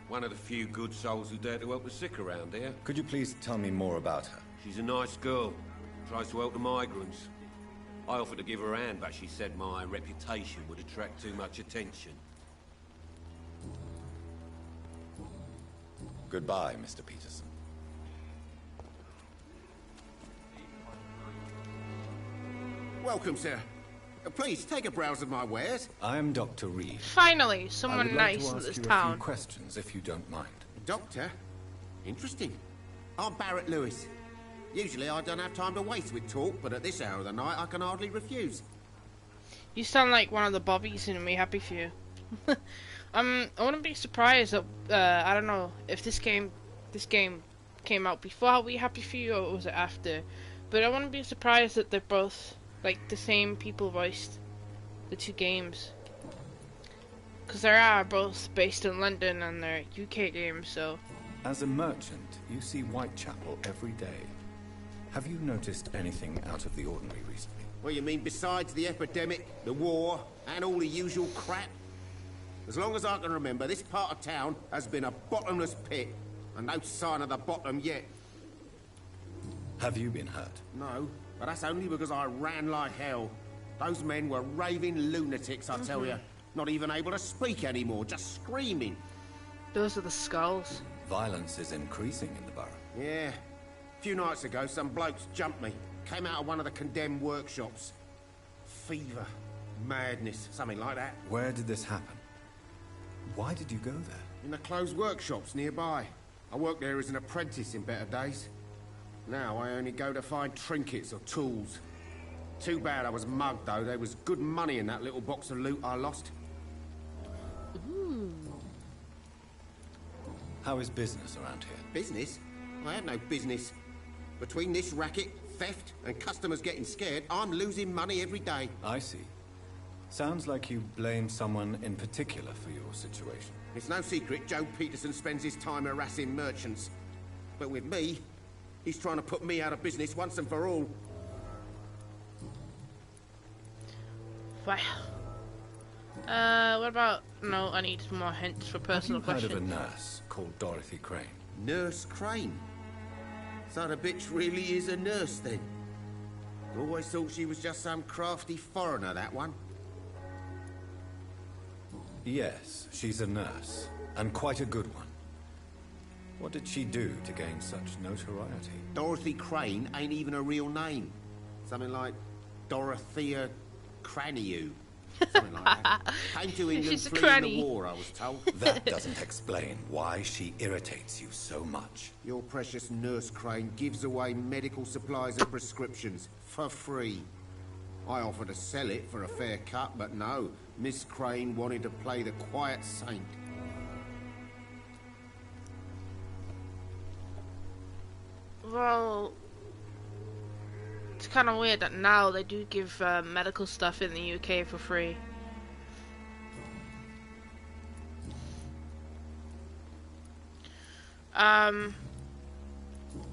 One of the few good souls who dare to help the sick around here. Could you please tell me more about her? She's a nice girl. Tries to help the migrants. I offered to give her a hand, but she said my reputation would attract too much attention. Goodbye, Mr. Peterson. Welcome, sir. Please, take a browse of my wares. I'm Dr. Reed. Finally, someone nice in this I would like to ask you town. a few questions, if you don't mind. Doctor? Interesting. I'm Barrett Lewis. Usually I don't have time to waste with talk, but at this hour of the night I can hardly refuse. You sound like one of the Bobbies in Me Happy Few. I wouldn't be surprised that I don't know if this game came out before We Happy Few or was it after, but I wouldn't be surprised that they're both like the same people voiced the two games, because they are both based in London and they're UK games. So, as a merchant, you see Whitechapel every day. Have you noticed anything out of the ordinary recently? Well, you mean besides the epidemic, the war, and all the usual crap? As long as I can remember, this part of town has been a bottomless pit, and no sign of the bottom yet. Have you been hurt? No, but that's only because I ran like hell. Those men were raving lunatics, I tell you. Not even able to speak anymore, just screaming. those are the skulls. Violence is increasing in the borough. Yeah. A few nights ago, some blokes jumped me. Came out of one of the condemned workshops. Fever, madness, something like that. Where did this happen? Why did you go there? In the closed workshops nearby. I worked there as an apprentice in better days. Now I only go to find trinkets or tools. Too bad I was mugged, though. There was good money in that little box of loot I lost. Ooh. How is business around here? Business? I have no business. Between this racket, theft, and customers getting scared, I'm losing money every day. I see. Sounds like you blame someone in particular for your situation. It's no secret Joe Peterson spends his time harassing merchants. But with me, he's trying to put me out of business once and for all. Wow. What about... No, I need more hints for personal questions. Have you heard of a nurse called Dorothy Crane? Nurse Crane? So the bitch really is a nurse, then? Always thought she was just some crafty foreigner, that one. Yes, she's a nurse, and quite a good one. What did she do to gain such notoriety? Dorothy Crane ain't even a real name. Something like Dorothea Craniu. Something like that. Came to England fleeing the war, I was told. That doesn't explain why she irritates you so much. Your precious Nurse Crane gives away medical supplies and prescriptions for free. I offered to sell it for a fair cut, but no. Miss Crane wanted to play the quiet saint. Well, it's kind of weird that now they do give medical stuff in the UK for free. I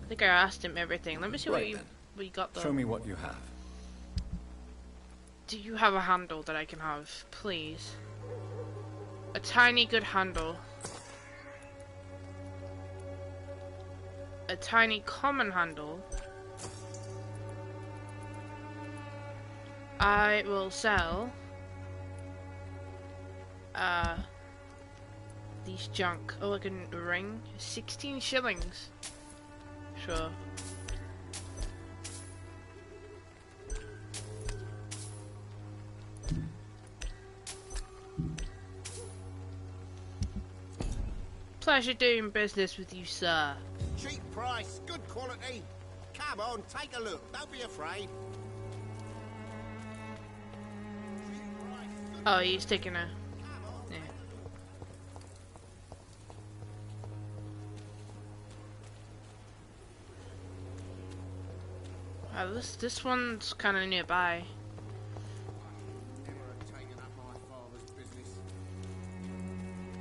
think I asked him everything. Let me see what you... we got though. Show me what you have. Do you have a handle that I can have, please? A tiny good handle. A tiny common handle. I will sell these junk. Oh, like a ring. 16 shillings. Sure. Pleasure doing business with you, sir. Cheap price, good quality. Come on, take a look. Don't be afraid. Oh, he's taking a... Yeah. This one's kind of nearby.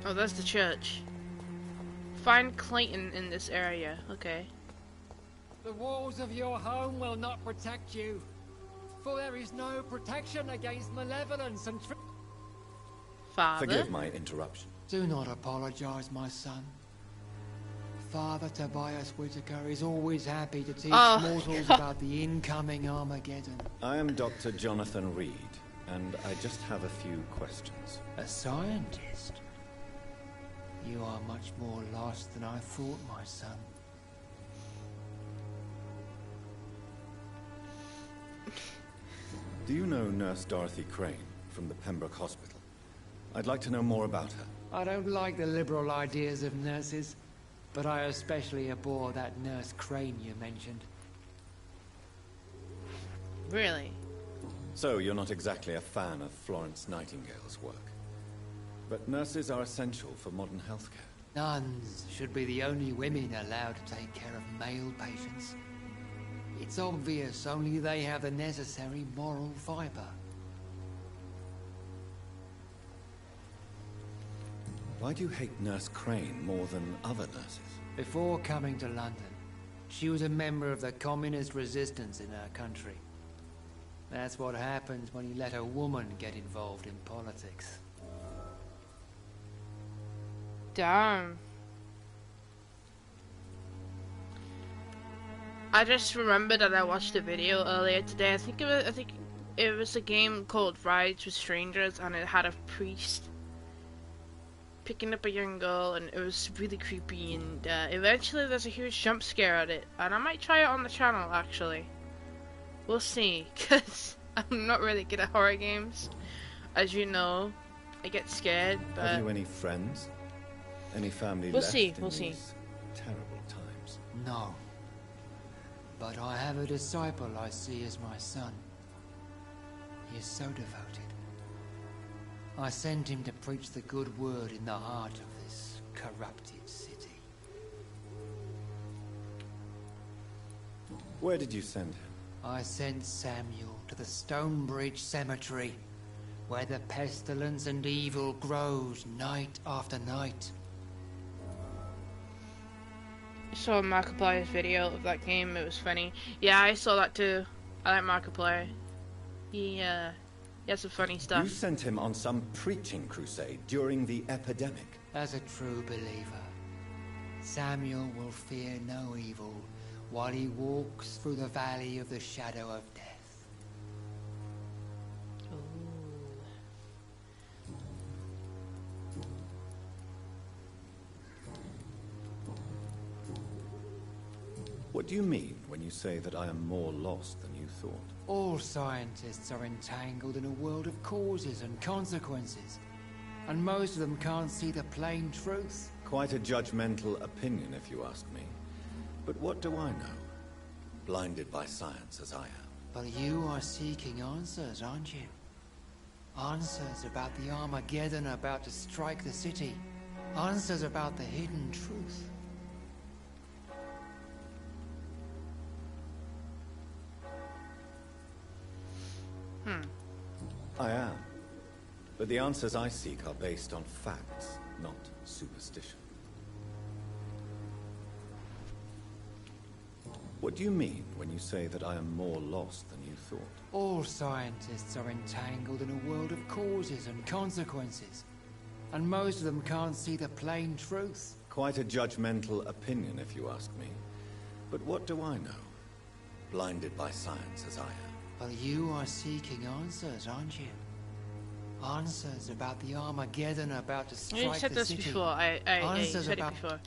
Oh, that's the church. Find Clayton in this area. Okay. The walls of your home will not protect you, for there is no protection against malevolence and Father? Forgive my interruption. Do not apologize, my son. Father Tobias Whitaker is always happy to teach mortals about the incoming Armageddon. I am Dr. Jonathan Reed, and I just have a few questions. A scientist? You are much more lost than I thought, my son. Do you know Nurse Dorothy Crane from the Pembroke Hospital? I'd like to know more about her. I don't like the liberal ideas of nurses, but I especially abhor that Nurse Crane you mentioned. Really? So you're not exactly a fan of Florence Nightingale's work. But nurses are essential for modern healthcare. Nuns should be the only women allowed to take care of male patients. It's obvious only they have the necessary moral fiber. Why do you hate Nurse Crane more than other nurses? Before coming to London, she was a member of the communist resistance in her country. That's what happens when you let a woman get involved in politics. Damn. I just remembered that I watched a video earlier today. I think it was a game called Rides with Strangers, and it had a priest picking up a young girl, and it was really creepy, and eventually there's a huge jump scare at it, and I might try it on the channel actually. We'll see, because I'm not really good at horror games. As you know, I get scared, but... Have you any friends? Any family we'll left see, in we'll see. these terrible times? No. But I have a disciple I see as my son. He is so devoted. I sent him to preach the good word in the heart of this corrupted city. Where did you send him? I sent Samuel to the Stonebridge Cemetery, where the pestilence and evil grows night after night. I saw Markiplier's video of that game, it was funny. Yeah, I saw that too. I like Markiplier. He has some funny stuff. You sent him on some preaching crusade during the epidemic. As a true believer, Samuel will fear no evil while he walks through the valley of the shadow of death. What do you mean when you say that I am more lost than you thought? All scientists are entangled in a world of causes and consequences, and most of them can't see the plain truth. Quite a judgmental opinion, if you ask me. But what do I know? Blinded by science as I am. But you are seeking answers, aren't you? Answers about the Armageddon about to strike the city. Answers about the hidden truth. I am. But the answers I seek are based on facts, not superstition. What do you mean when you say that I am more lost than you thought? All scientists are entangled in a world of causes and consequences. And most of them can't see the plain truth. Quite a judgmental opinion, if you ask me. But what do I know? Blinded by science as I am. Well, you are seeking answers, aren't you? Answers about the Armageddon about to strike the city. You said this before. I said it before.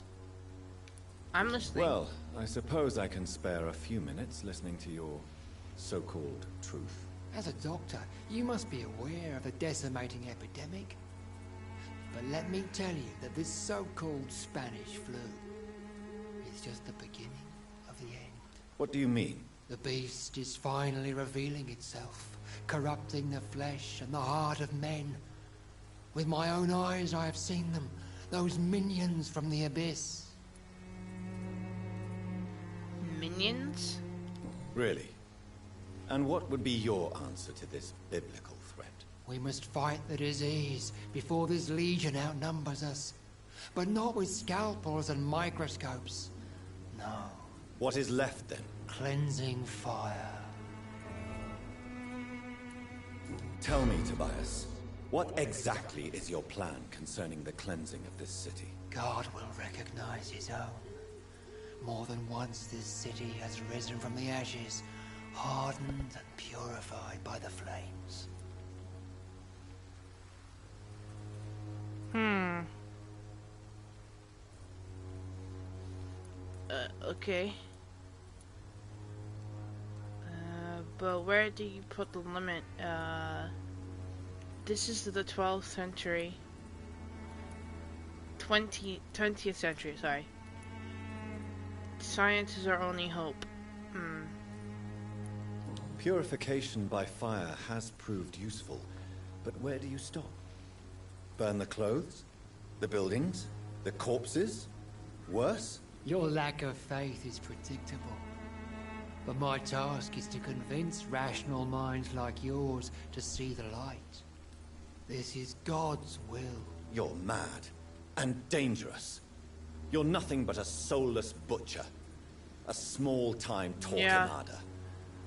I'm listening. Well, I suppose I can spare a few minutes listening to your so-called truth. As a doctor, you must be aware of the decimating epidemic. But let me tell you that this so-called Spanish flu is just the beginning of the end. What do you mean? The beast is finally revealing itself, corrupting the flesh and the heart of men. With my own eyes I have seen them, those minions from the abyss. Minions? Really? And what would be your answer to this biblical threat? We must fight the disease before this legion outnumbers us. But not with scalpels and microscopes. No. What is left then? Cleansing fire. Tell me, Tobias, what exactly is your plan concerning the cleansing of this city? God will recognize his own. More than once this city has risen from the ashes, hardened and purified by the flames. Okay. But where do you put the limit? This is the 12th century. 20th century, sorry. Science is our only hope. Purification by fire has proved useful, but where do you stop? Burn the clothes? The buildings? The corpses? Worse? Your lack of faith is predictable. But my task is to convince rational minds like yours to see the light. This is God's will. You're mad. And dangerous. You're nothing but a soulless butcher. A small-time torquemada.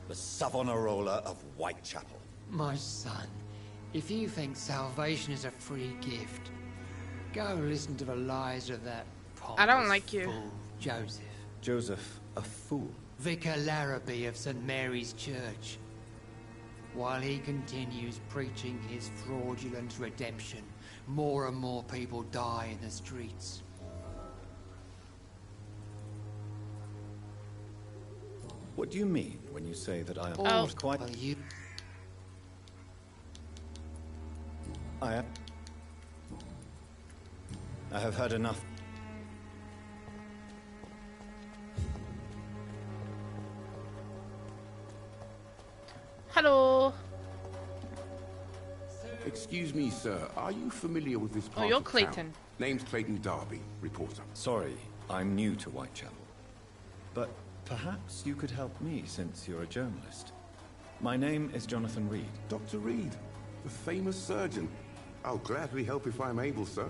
The Savonarola of Whitechapel. My son, if you think salvation is a free gift, go listen to the lies of that pompous I don't like you. fool, Joseph. Joseph, a fool? Vicar Larrabee of St. Mary's Church. While he continues preaching his fraudulent redemption, more and more people die in the streets. What do you mean when you say that I am quite... Well, you... I have heard enough. Hello. Excuse me, sir. Are you familiar with this part you're of Clayton. Town? Name's Clayton Darby, reporter. Sorry, I'm new to Whitechapel. But perhaps you could help me since you're a journalist. My name is Jonathan Reed. Dr. Reed, the famous surgeon. I'll gladly help if I'm able, sir.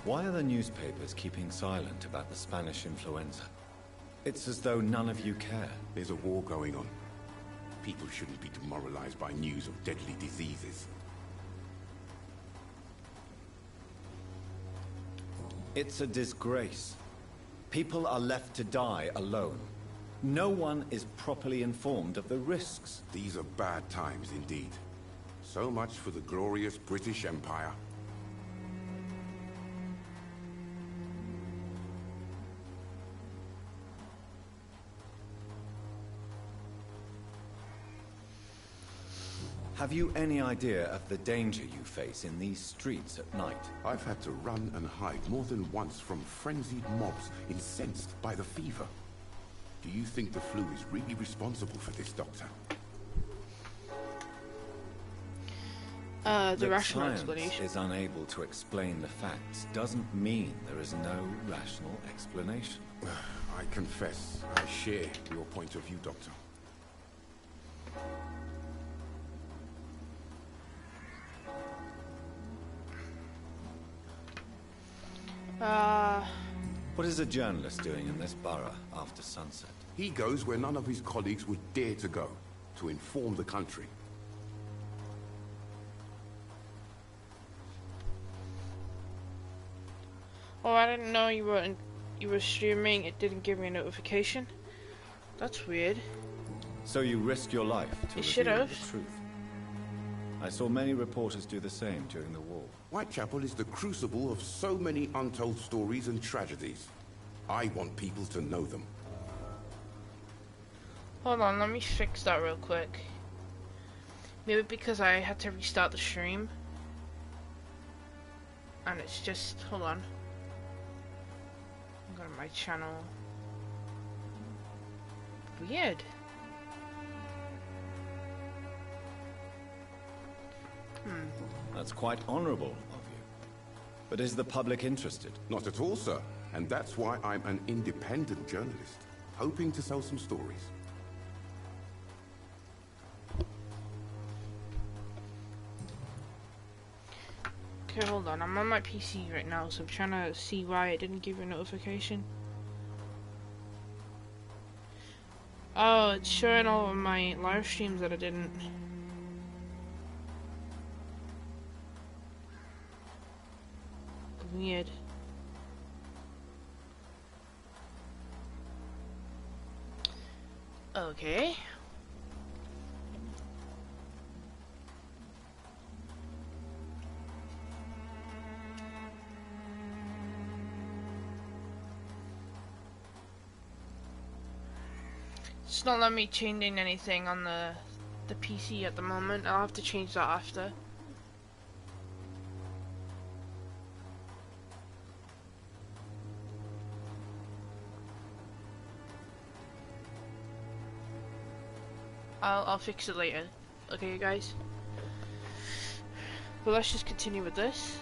Why are the newspapers keeping silent about the Spanish influenza? It's as though none of you care. There's a war going on. People shouldn't be demoralized by news of deadly diseases. It's a disgrace. People are left to die alone. No one is properly informed of the risks. These are bad times indeed. So much for the glorious British Empire. Have you any idea of the danger you face in these streets at night? I've had to run and hide more than once from frenzied mobs incensed by the fever. Do you think the flu is really responsible for this, Doctor? The rational explanation. Science is unable to explain the facts doesn't mean there is no rational explanation. I confess, I share your point of view, Doctor. What is a journalist doing in this borough after sunset? He goes where none of his colleagues would dare to go, to inform the country. Oh, I didn't know you were streaming. It didn't give me a notification. That's weird. So you risk your life to reveal the truth. I saw many reporters do the same during the war. Whitechapel is the crucible of so many untold stories and tragedies. I want people to know them. Hold on, let me fix that real quick. Maybe because I had to restart the stream. And it's just, hold on. I'm going to my channel. Weird. That's quite honorable of you. But is the public interested? Not at all, sir. And that's why I'm an independent journalist, hoping to sell some stories. Okay, hold on. I'm on my PC right now, so I'm trying to see why it didn't give you a notification. Oh, it's showing all of my live streams that I didn't. Weird. Okay. It's not letting me change in anything on the PC at the moment. I'll have to change that after. I'll fix it later. Okay, guys. But let's just continue with this.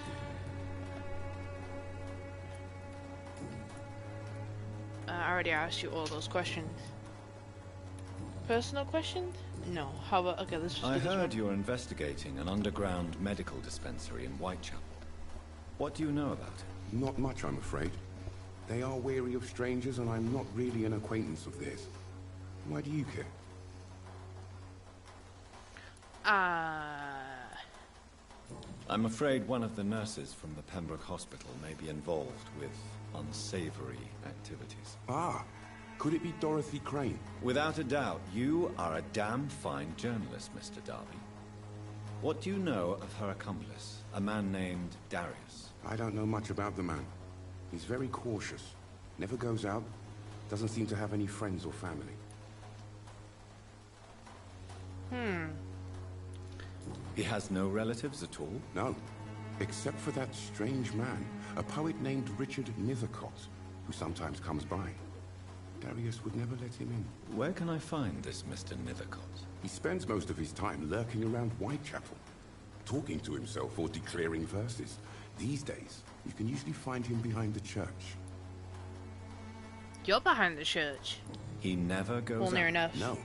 I already asked you all those questions. Personal questions? No. How about, okay, let's just I do this heard one. you're investigating an underground medical dispensary in Whitechapel. What do you know about it? Not much, I'm afraid. They are wary of strangers, and I'm not really an acquaintance of theirs. Why do you care? I'm afraid one of the nurses from the Pembroke Hospital may be involved with unsavory activities. Ah, could it be Dorothy Crane? Without a doubt, you are a damn fine journalist, Mr. Darby. What do you know of her accomplice, a man named Darius? I don't know much about the man. He's very cautious. Never goes out. Doesn't seem to have any friends or family. He has no relatives at all? No. Except for that strange man, a poet named Richard Nethercott, who sometimes comes by. Darius would never let him in. Where can I find this Mr. Nethercott? He spends most of his time lurking around Whitechapel, talking to himself or declaring verses. These days, you can usually find him behind the church. You're behind the church. He never goes Well, near out. enough. No.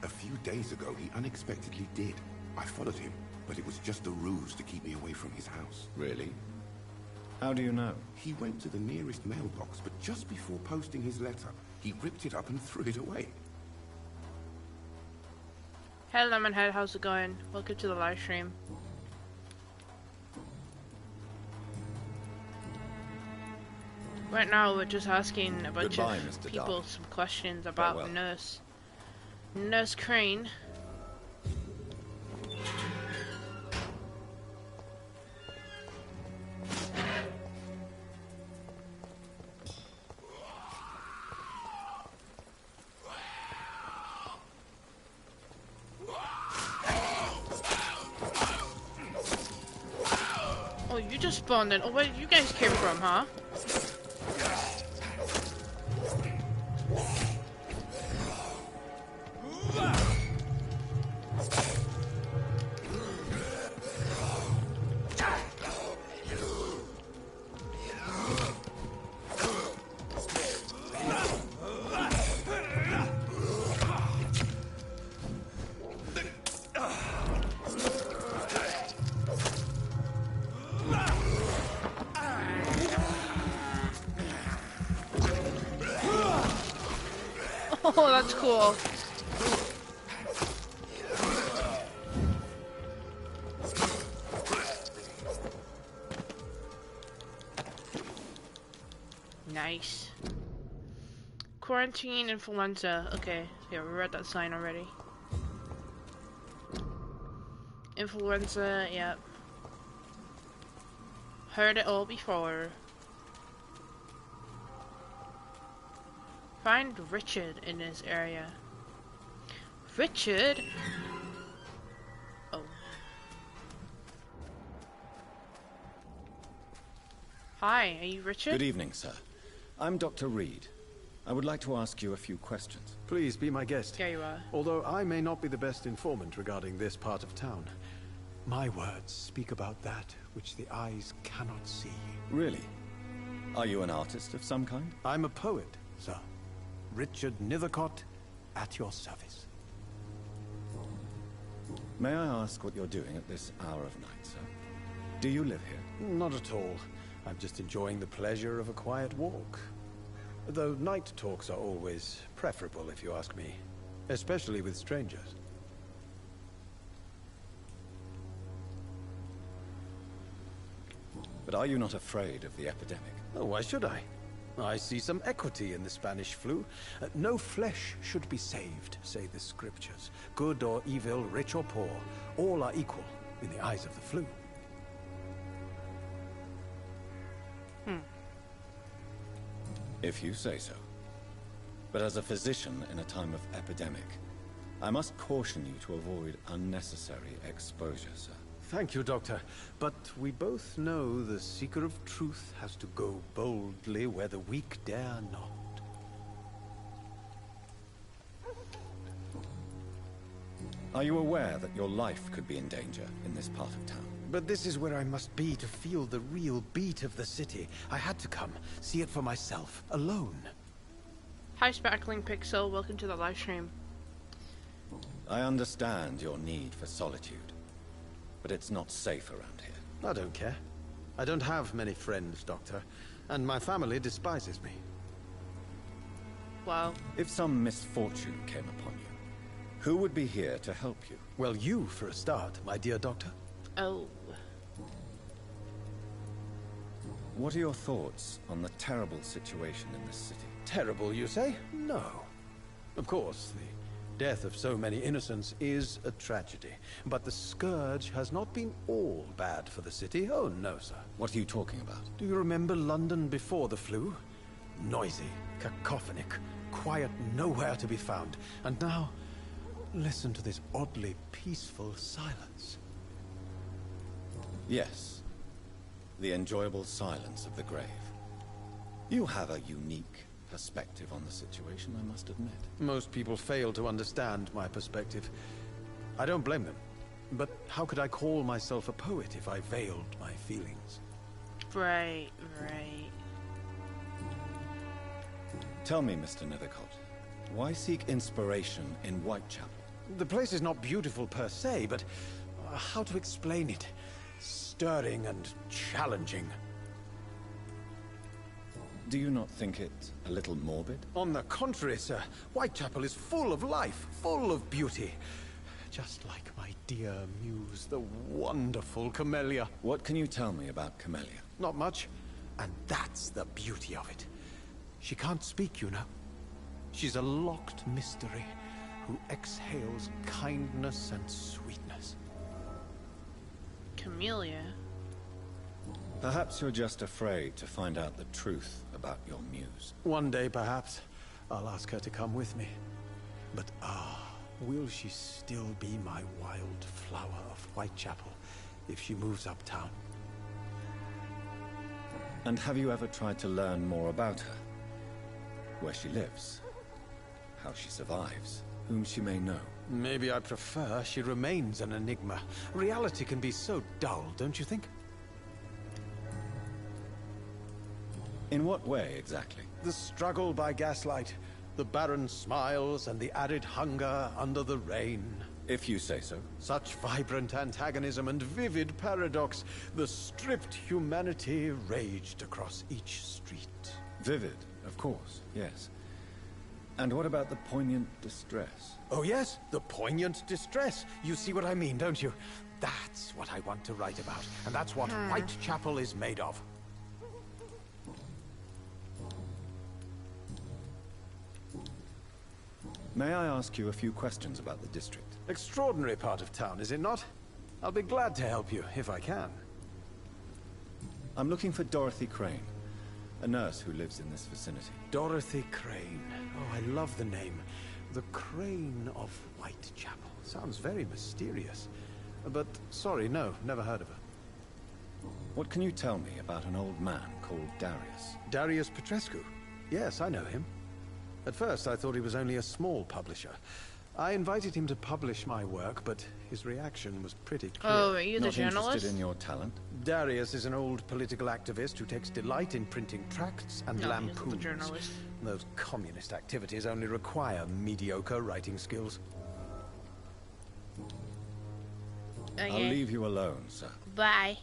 A few days ago, he unexpectedly did. I followed him, but it was just a ruse to keep me away from his house. Really? How do you know? He went to the nearest mailbox, but just before posting his letter, he ripped it up and threw it away. Hey Lemonhead, how's it going? Welcome to the live stream. Right now we're just asking a bunch Goodbye, of Mr. people Darby. some questions about Farewell. Nurse Crane. Oh, you just spawned in. Oh, where you guys came from, huh? Oh, that's cool. Nice. Quarantine influenza. Okay, yeah, we read that sign already. Influenza, yep. Heard it all before. Find Richard in this area. Richard? Oh. Hi, are you Richard? Good evening, sir. I'm Dr. Reed. I would like to ask you a few questions. Please be my guest. There you are. Although I may not be the best informant regarding this part of town, my words speak about that which the eyes cannot see. Really? Are you an artist of some kind? I'm a poet, sir. Richard Nethercott, at your service. May I ask what you're doing at this hour of night, sir? Do you live here? Not at all. I'm just enjoying the pleasure of a quiet walk. Though night talks are always preferable, if you ask me. Especially with strangers. But are you not afraid of the epidemic? Oh, why should I? I see some equity in the Spanish flu. No flesh should be saved, say the scriptures. Good or evil, rich or poor, all are equal in the eyes of the flu. If you say so. But as a physician in a time of epidemic, I must caution you to avoid unnecessary exposure, sir. Thank you, Doctor. But we both know the seeker of truth has to go boldly where the weak dare not. Are you aware that your life could be in danger in this part of town? But this is where I must be to feel the real beat of the city. I had to come, see it for myself, alone. Hi, Sparkling Pixel. Welcome to the live stream. I understand your need for solitude, but it's not safe around here. I don't care. I don't have many friends, Doctor, and my family despises me. Wow. If some misfortune came upon you, who would be here to help you? Well, you, for a start, my dear Doctor. Oh. What are your thoughts on the terrible situation in this city? Terrible, you say? No. Of course, the death of so many innocents is a tragedy. But the scourge has not been all bad for the city. Oh, no, sir. What are you talking about? Do you remember London before the flu? Noisy, cacophonic, quiet nowhere to be found. And now, listen to this oddly peaceful silence. Yes. The enjoyable silence of the grave. You have a unique perspective on the situation, I must admit. Most people fail to understand my perspective. I don't blame them. But how could I call myself a poet if I veiled my feelings? Right, right. Tell me, Mr. Nethercott, why seek inspiration in Whitechapel? The place is not beautiful per se, but how to explain it? Stirring and challenging. Do you not think it a little morbid? On the contrary, sir. Whitechapel is full of life, full of beauty. Just like my dear muse, the wonderful Camellia. What can you tell me about Camellia? Not much. And that's the beauty of it. She can't speak, you know. She's a locked mystery who exhales kindness and sweetness. Camellia? Perhaps you're just afraid to find out the truth about your muse. One day, perhaps, I'll ask her to come with me. But will she still be my wild flower of Whitechapel if she moves uptown? And have you ever tried to learn more about her? Where she lives? How she survives? Whom she may know? Maybe I prefer she remains an enigma. Reality can be so dull, don't you think? In what way, exactly? The struggle by gaslight, the barren smiles and the added hunger under the rain. If you say so. Such vibrant antagonism and vivid paradox. The stripped humanity raged across each street. Vivid, of course, yes. And what about the poignant distress? Oh yes, the poignant distress. You see what I mean, don't you? That's what I want to write about, and that's what Whitechapel is made of. May I ask you a few questions about the district? Extraordinary part of town, is it not? I'll be glad to help you, if I can. I'm looking for Dorothy Crane, a nurse who lives in this vicinity. Dorothy Crane. Oh, I love the name. The Crane of Whitechapel. Sounds very mysterious. But, sorry, no, never heard of her. What can you tell me about an old man called Darius? Darius Petrescu? Yes, I know him. At first, I thought he was only a small publisher. I invited him to publish my work, but his reaction was pretty clear. Oh, are you the Not journalist? interested in your talent? Darius is an old political activist who takes delight in printing tracts and lampoons. He's the journalist. Those communist activities only require mediocre writing skills. I'll leave you alone, sir. Bye.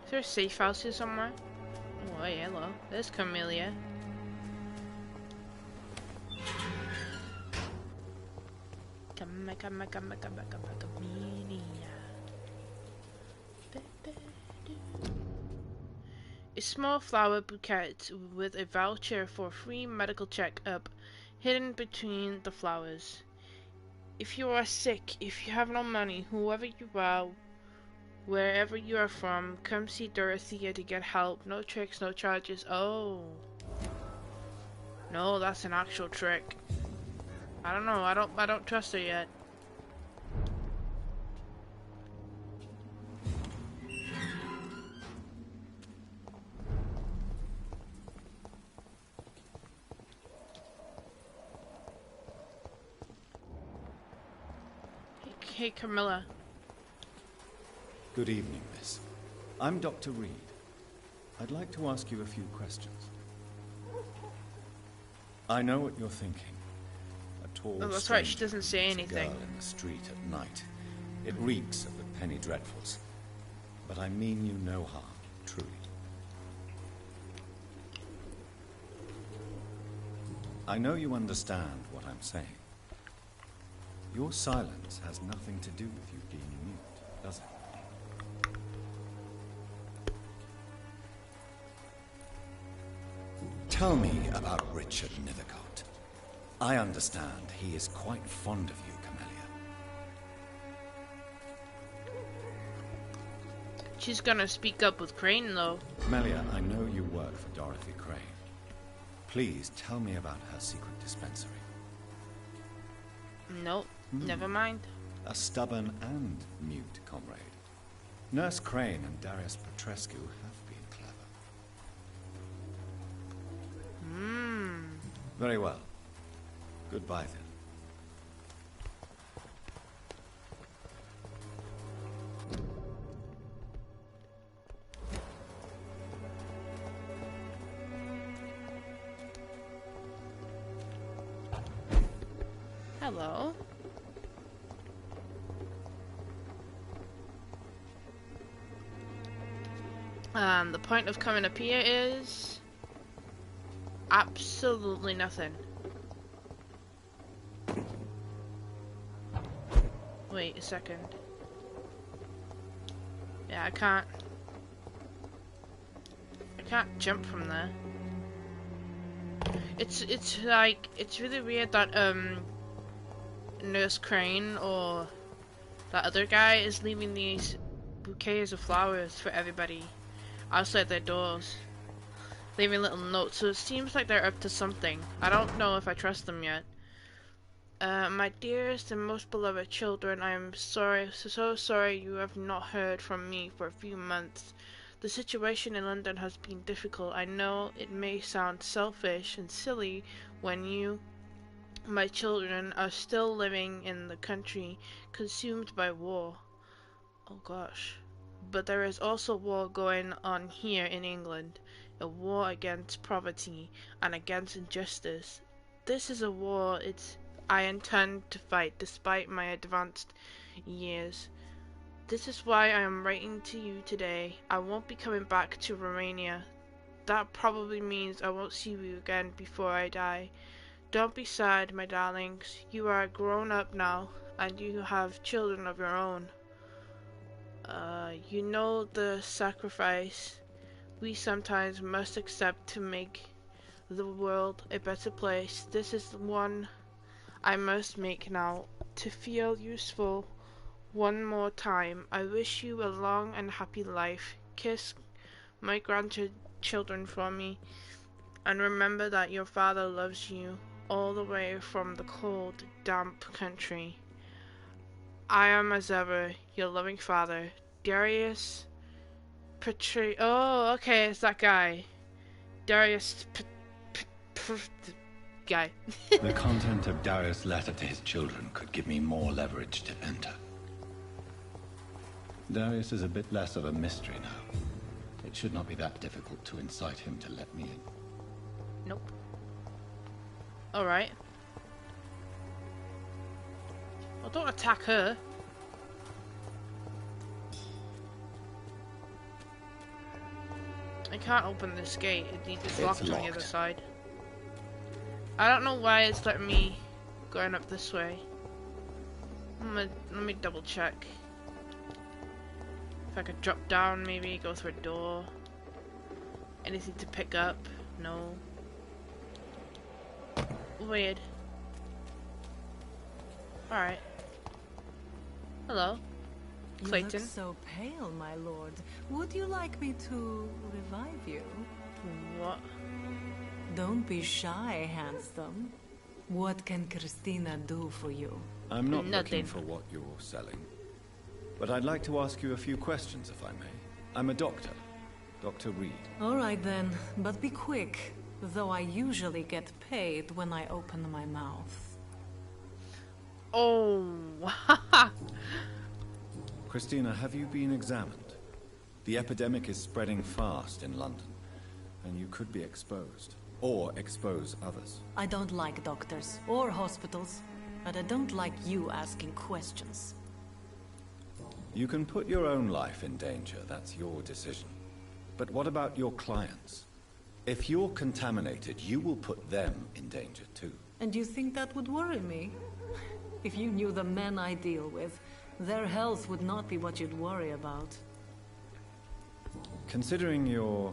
Is there a safe house here somewhere? Oh, hey, hello. There's Camellia. Camellia. A small flower bouquet with a voucher for a free medical checkup hidden between the flowers. If you are sick, if you have no money, whoever you are, wherever you are from, come see Dorothea to get help. No tricks, no charges. Oh. No, that's an actual trick. I don't know. I don't trust her yet. Hey, Camilla. Good evening, miss. I'm Dr. Reed. I'd like to ask you a few questions. I know what you're thinking. A tall, oh, that's right, she doesn't say anything. Girl in the street at night. It reeks of the penny dreadfuls. But I mean you no harm, truly. I know you understand what I'm saying. Your silence has nothing to do with you being mute, does it? Tell me about Richard Nethercott. I understand he is quite fond of you, Camellia. She's gonna speak up with Crane, though. Camellia, I know you work for Dorothy Crane. Please tell me about her secret dispensary. Nope, never mind. A stubborn and mute comrade. Nurse Crane and Darius Petrescu have been clever. Very well. Goodbye then. Hello. The point of coming up here is absolutely nothing. Wait a second. Yeah, I can't jump from there. It's like, it's really weird that Nurse Crane or that other guy is leaving these bouquets of flowers for everybody outside their doors, leaving little notes, so it seems like they're up to something. I don't know if I trust them yet. My dearest and most beloved children, I am sorry, so sorry you have not heard from me for a few months. The situation in London has been difficult. I know it may sound selfish and silly when you, my children, are still living in the country consumed by war. Oh gosh. But there is also war going on here in England. A war against poverty and against injustice. This is a war I intend to fight despite my advanced years. This is why I am writing to you today. I won't be coming back to Romania. That probably means I won't see you again before I die. Don't be sad, my darlings. You are grown up now, and you have children of your own. You know the sacrifice we sometimes must accept to make the world a better place. This is the one I must make now, to feel useful one more time. I wish you a long and happy life. Kiss my grandchildren for me, and remember that your father loves you all the way from the cold, damp country. I am as ever your loving father, Darius Oh, okay, it's that guy. Darius guy. The content of Darius' letter to his children could give me more leverage to enter. Darius is a bit less of a mystery now. It should not be that difficult to incite him to let me in. Nope. Alright. Well, don't attack her. I can't open this gate. It's locked on the other side. I don't know why it's letting me going up this way. Let me double check. If I could drop down, maybe go through a door. Anything to pick up? No. Weird. Alright. Hello. Clayton. You look so pale, my lord. Would you like me to revive you? What? Don't be shy, handsome. What can Christina do for you? I'm not looking for what you're selling. But I'd like to ask you a few questions, if I may. I'm a doctor. Dr. Reed. All right then, but be quick. Though I usually get paid when I open my mouth. Oh, Christina, have you been examined? The epidemic is spreading fast in London, and you could be exposed, or expose others. I don't like doctors or hospitals, but I don't like you asking questions. You can put your own life in danger, that's your decision. But what about your clients? If you're contaminated, you will put them in danger too. And you think that would worry me? If you knew the men I deal with, their health would not be what you'd worry about. Considering your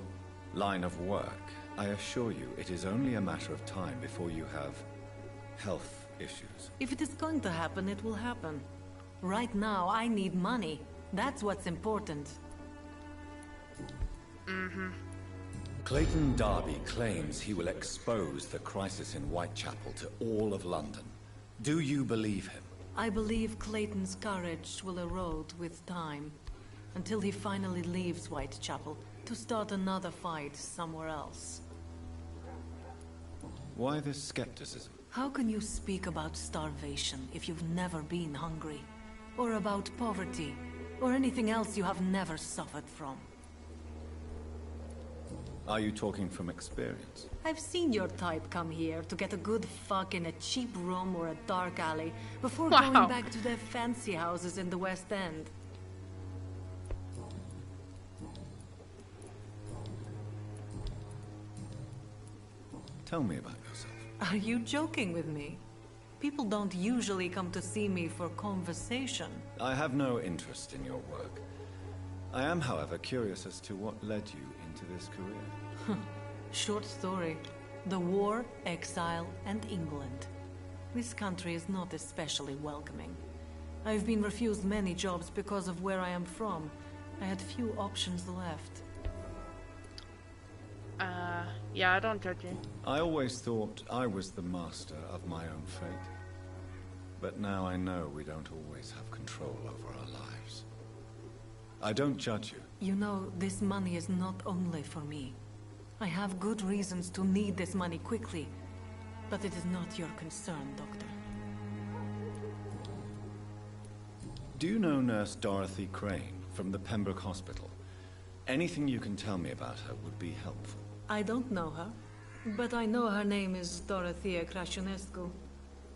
line of work, I assure you it is only a matter of time before you have health issues. If it is going to happen, it will happen. Right now, I need money. That's what's important. Clayton Darby claims he will expose the crisis in Whitechapel to all of London. Do you believe him? I believe Clayton's courage will erode with time, until he finally leaves Whitechapel to start another fight somewhere else. Why this skepticism? How can you speak about starvation if you've never been hungry? Or about poverty, or anything else you have never suffered from? Are you talking from experience? I've seen your type come here to get a good fuck in a cheap room or a dark alley before going back to their fancy houses in the West End. Tell me about yourself. Are you joking with me? People don't usually come to see me for conversation. I have no interest in your work. I am, however, curious as to what led you into this career. Short story. The war, exile, and England. This country is not especially welcoming. I've been refused many jobs because of where I am from. I had few options left. Yeah, I don't judge you. I always thought I was the master of my own fate. But now I know we don't always have control over our lives. I don't judge you. You know, this money is not only for me. I have good reasons to need this money quickly, but it is not your concern, Doctor. Do you know Nurse Dorothy Crane from the Pembroke Hospital? Anything you can tell me about her would be helpful. I don't know her, but I know her name is Dorothea Crasionescu.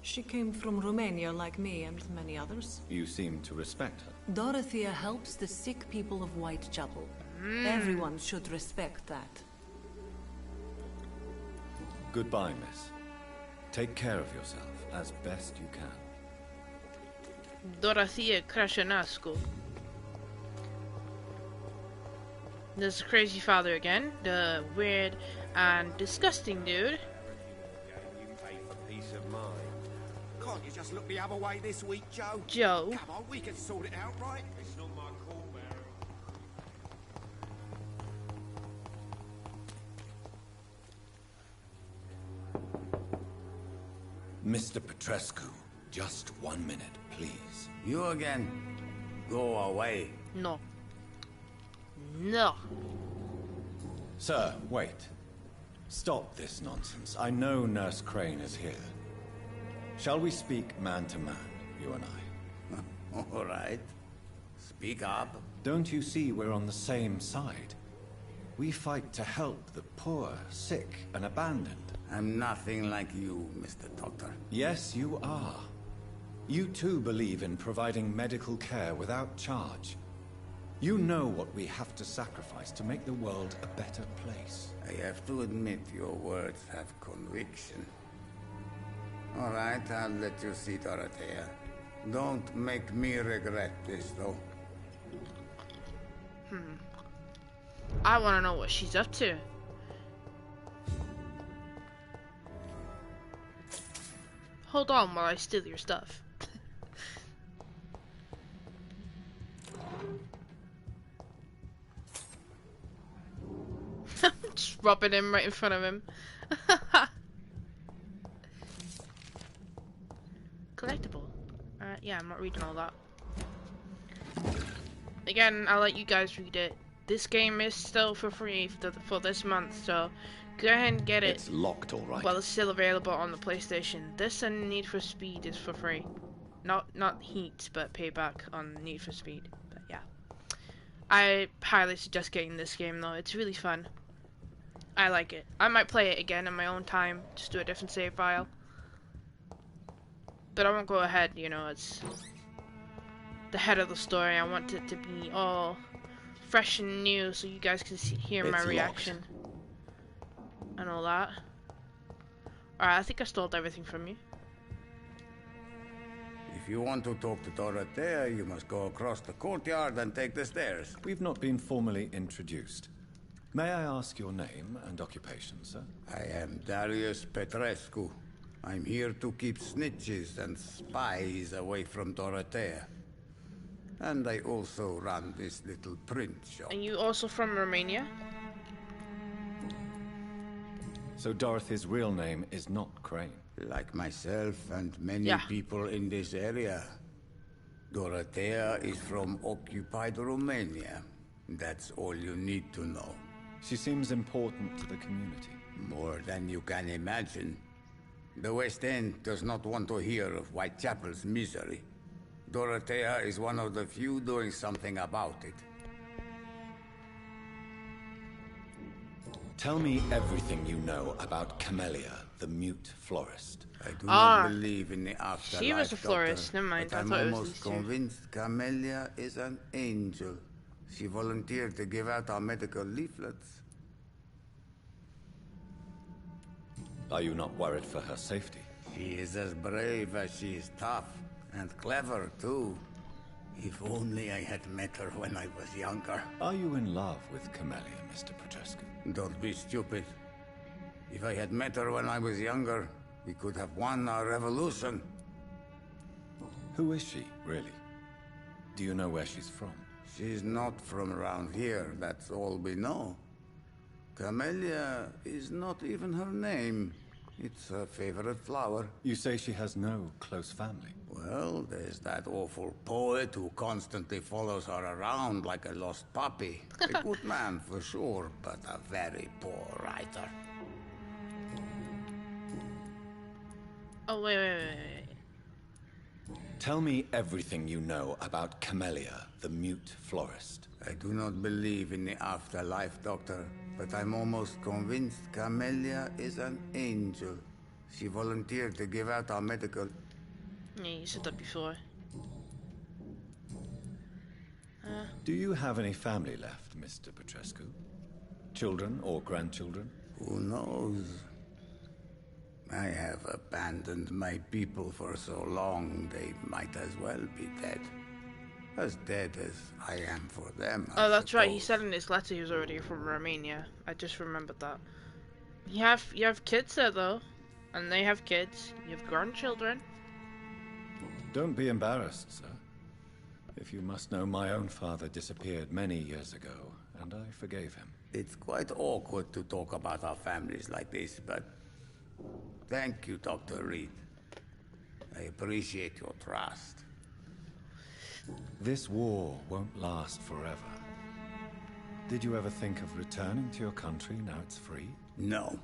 She came from Romania like me and many others. You seem to respect her. Dorothea helps the sick people of Whitechapel. Everyone should respect that. Goodbye, miss. Take care of yourself as best you can. Dorothea Krashenasco. There's the crazy father again, the weird and disgusting dude. Peace of mind. Can't you just look the other way this week, Joe? Joe? Come on, we can sort it out, right? It's not my call, Mr. Petrescu, just 1 minute, please. You again? Go away. No. No. Sir, wait. Stop this nonsense. I know Nurse Crane is here. Shall we speak man to man, you and I? All right. Speak up. Don't you see we're on the same side? We fight to help the poor, sick, and abandoned. I'm nothing like you, Mr. Doctor. Yes, you are. You too believe in providing medical care without charge. You know what we have to sacrifice to make the world a better place. I have to admit your words have conviction. All right, I'll let you see Dorothea. Don't make me regret this, though. I want to know what she's up to. Hold on while I steal your stuff. Just rubbing him right in front of him. Collectible. Yeah, I'm not reading all that. Again, I'll let you guys read it. This game is still for free for this month, so go ahead and get it. It's locked, all right. Well, it's still available on the PlayStation. This and Need for Speed is for free. Not Heat, but Payback on Need for Speed. But yeah, I highly suggest getting this game though. It's really fun. I like it. I might play it again in my own time, just do a different save file. But I won't go ahead. You know, it's the head of the story. I want it to be all fresh and new, so you guys can hear my reaction and all that. Alright, I think I stole everything from you. If you want to talk to Dorothea, you must go across the courtyard and take the stairs. We've not been formally introduced. May I ask your name and occupation, sir? I am Darius Petrescu. I'm here to keep snitches and spies away from Dorothea. And I also run this little print shop. And you also from Romania? So Dorothy's real name is not Crane? Like myself and many people in this area. Dorothea is from occupied Romania. That's all you need to know. She seems important to the community. More than you can imagine. The West End does not want to hear of Whitechapel's misery. Dorothea is one of the few doing something about it. Tell me everything you know about Camellia, the mute florist. I do not believe in the afterlife, she was a florist. Doctor, Never mind. but I I'm thought it was almost convinced Camellia is an angel. She volunteered to give out our medical leaflets. Are you not worried for her safety? She is as brave as she is tough. And clever, too. If only I had met her when I was younger. Are you in love with Camellia, Mr. Petrescu? Don't be stupid. If I had met her when I was younger, we could have won our revolution. Who is she, really? Do you know where she's from? She's not from around here, that's all we know. Camellia is not even her name. It's her favorite flower. You say she has no close family? Well, there's that awful poet who constantly follows her around like a lost puppy. A good man for sure, but a very poor writer. Oh, wait. Tell me everything you know about Camellia, the mute florist. I do not believe in the afterlife, Doctor, but I'm almost convinced Camellia is an angel. She volunteered to give out our medical... Yeah, you said that before. Do you have any family left, Mr. Petrescu? Children or grandchildren? Who knows? I have abandoned my people for so long, they might as well be dead. As dead as I am for them. Oh, that's right. He said in his letter he was already from Romania. I just remembered that. You have kids there though, and they have kids. You have grandchildren. Don't be embarrassed, sir. If you must know, my own father disappeared many years ago, and I forgave him. It's quite awkward to talk about our families like this, but thank you, Dr. Reed. I appreciate your trust. This war won't last forever. Did you ever think of returning to your country now it's free? No.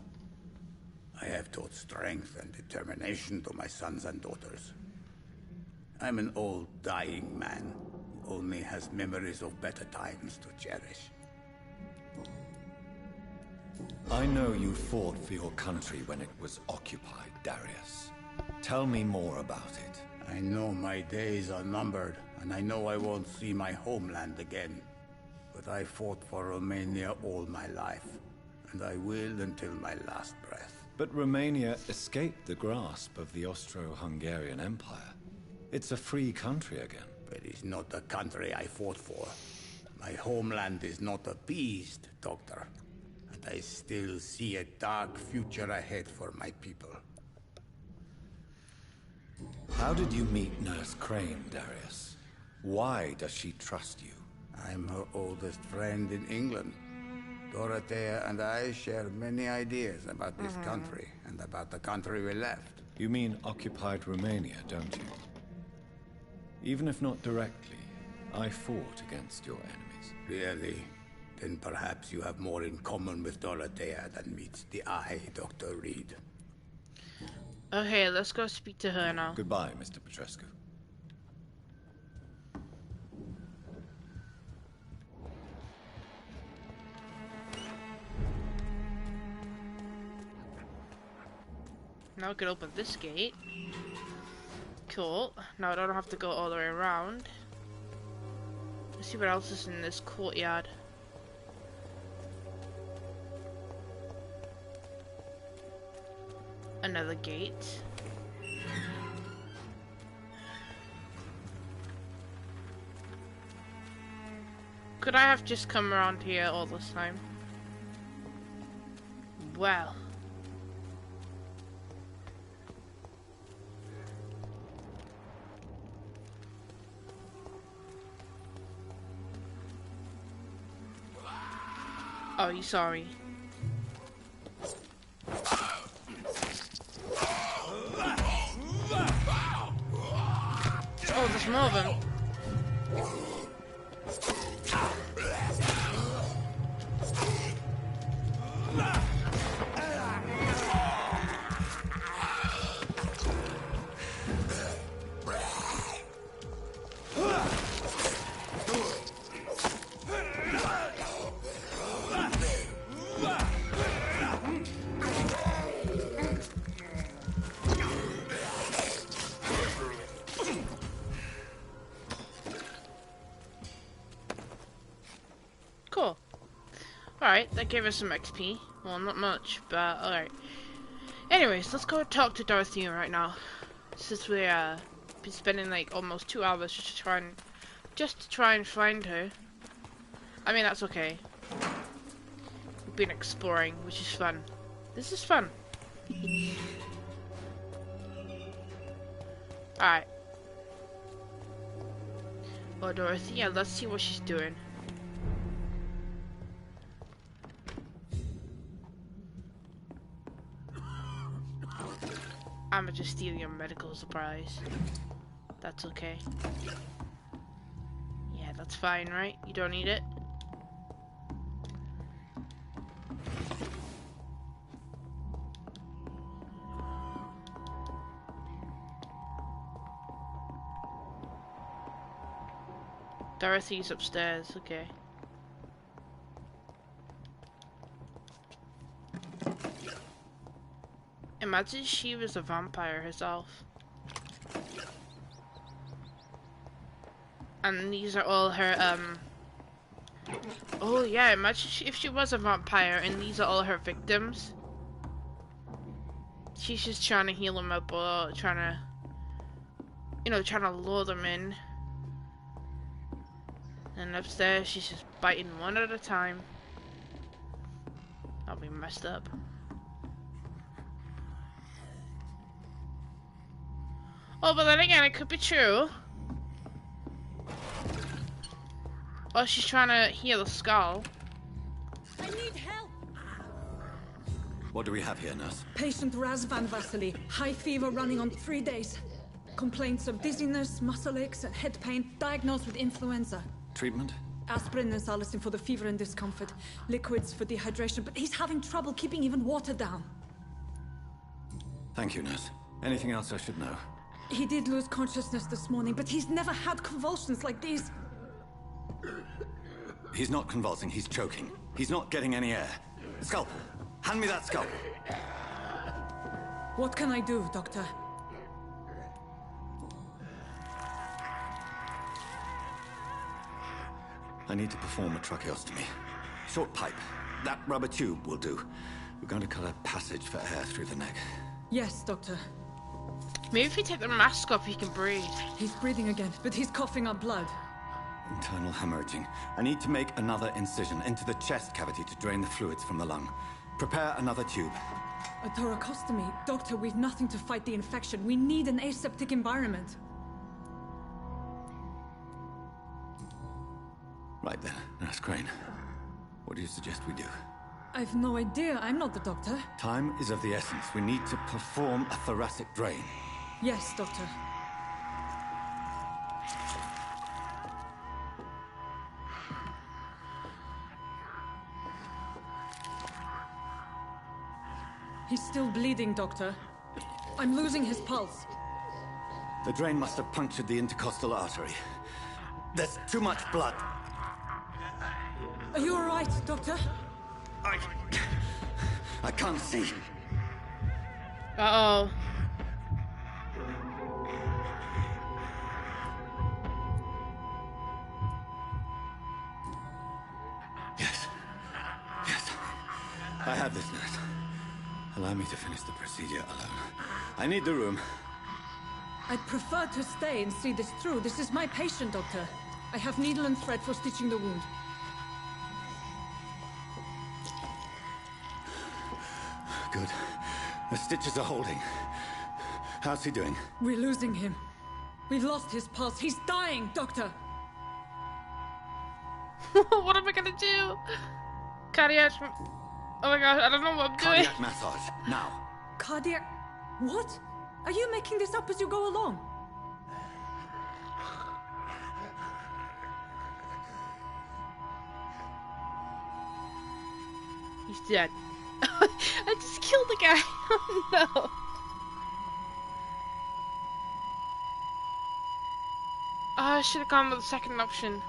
I have taught strength and determination to my sons and daughters. I'm an old, dying man who only has memories of better times to cherish. I know you fought for your country when it was occupied, Darius. Tell me more about it. I know my days are numbered, and I know I won't see my homeland again. But I fought for Romania all my life, and I will until my last breath. But Romania escaped the grasp of the Austro-Hungarian Empire. It's a free country again. But it's not the country I fought for. My homeland is not appeased, Doctor. And I still see a dark future ahead for my people. How did you meet Nurse Crane, Darius? Why does she trust you? I'm her oldest friend in England. Dorothea and I share many ideas about this country and about the country we left. You mean occupied Romania, don't you? Even if not directly, I fought against your enemies. Really? Then perhaps you have more in common with Dorothea than meets the eye, Dr. Reed. Okay, let's go speak to her now. Goodbye, Mr. Petrescu. Now I can open this gate. Cool. Now I don't have to go all the way around. Let's see what else is in this courtyard. Another gate. Could I have just come around here all this time? Well. Oh, you sorry. Oh, there's more of them. Cool. Alright, that gave us some XP. Well, not much, but alright. Anyways, let's go talk to Dorothea right now. Since we been spending like almost 2 hours just to try and find her. I mean, that's okay. We've been exploring, which is fun. This is fun. Alright. Well, Dorothea, let's see what she's doing. I'ma just steal your medical supplies. That's okay. Yeah, that's fine, right? You don't need it? Dorothy's upstairs, okay. Imagine she was a vampire herself. And these are all her, oh yeah, imagine if she was a vampire and these are all her victims. She's just trying to heal them up or trying to, you know, trying to lure them in. And upstairs, she's just biting one at a time. That'll be messed up. Oh, but then again, it could be true. Oh, she's trying to heal the skull. I need help! What do we have here, nurse? Patient Raz Van Vasily. High fever running on 3 days. Complaints of dizziness, muscle aches, and head pain. Diagnosed with influenza. Treatment? Aspirin and salicin for the fever and discomfort. Liquids for dehydration, but he's having trouble keeping even water down. Thank you, nurse. Anything else I should know? He did lose consciousness this morning, but he's never had convulsions like these. He's not convulsing, he's choking. He's not getting any air. Scalpel! Hand me that scalpel! What can I do, Doctor? I need to perform a tracheostomy. Short pipe. That rubber tube will do. We're going to cut a passage for air through the neck. Yes, Doctor. Maybe if you take the mask off, he can breathe. He's breathing again, but he's coughing up blood. Internal hemorrhaging. I need to make another incision into the chest cavity to drain the fluids from the lung. Prepare another tube. A thoracostomy. Doctor, we've nothing to fight the infection. We need an aseptic environment. Right then, Nurse Crane. What do you suggest we do? I've no idea. I'm not the doctor. Time is of the essence. We need to perform a thoracic drain. Yes, Doctor. He's still bleeding, Doctor. I'm losing his pulse. The drain must have punctured the intercostal artery. There's too much blood. Are you all right, Doctor? I can't see. Uh-oh. Yes. Yes. I have this, nurse. Allow me to finish the procedure alone. I need the room. I'd prefer to stay and see this through. This is my patient, Doctor. I have needle and thread for stitching the wound. Good. The stitches are holding. How's he doing? We're losing him. We've lost his pulse. He's dying, Doctor! What am I gonna do? Cardiac... Oh my gosh, I don't know what I'm doing. Cardiac massage, now. Cardiac... What? Are you making this up as you go along? He's dead. I just killed the guy. Oh no. I should have gone with the second option.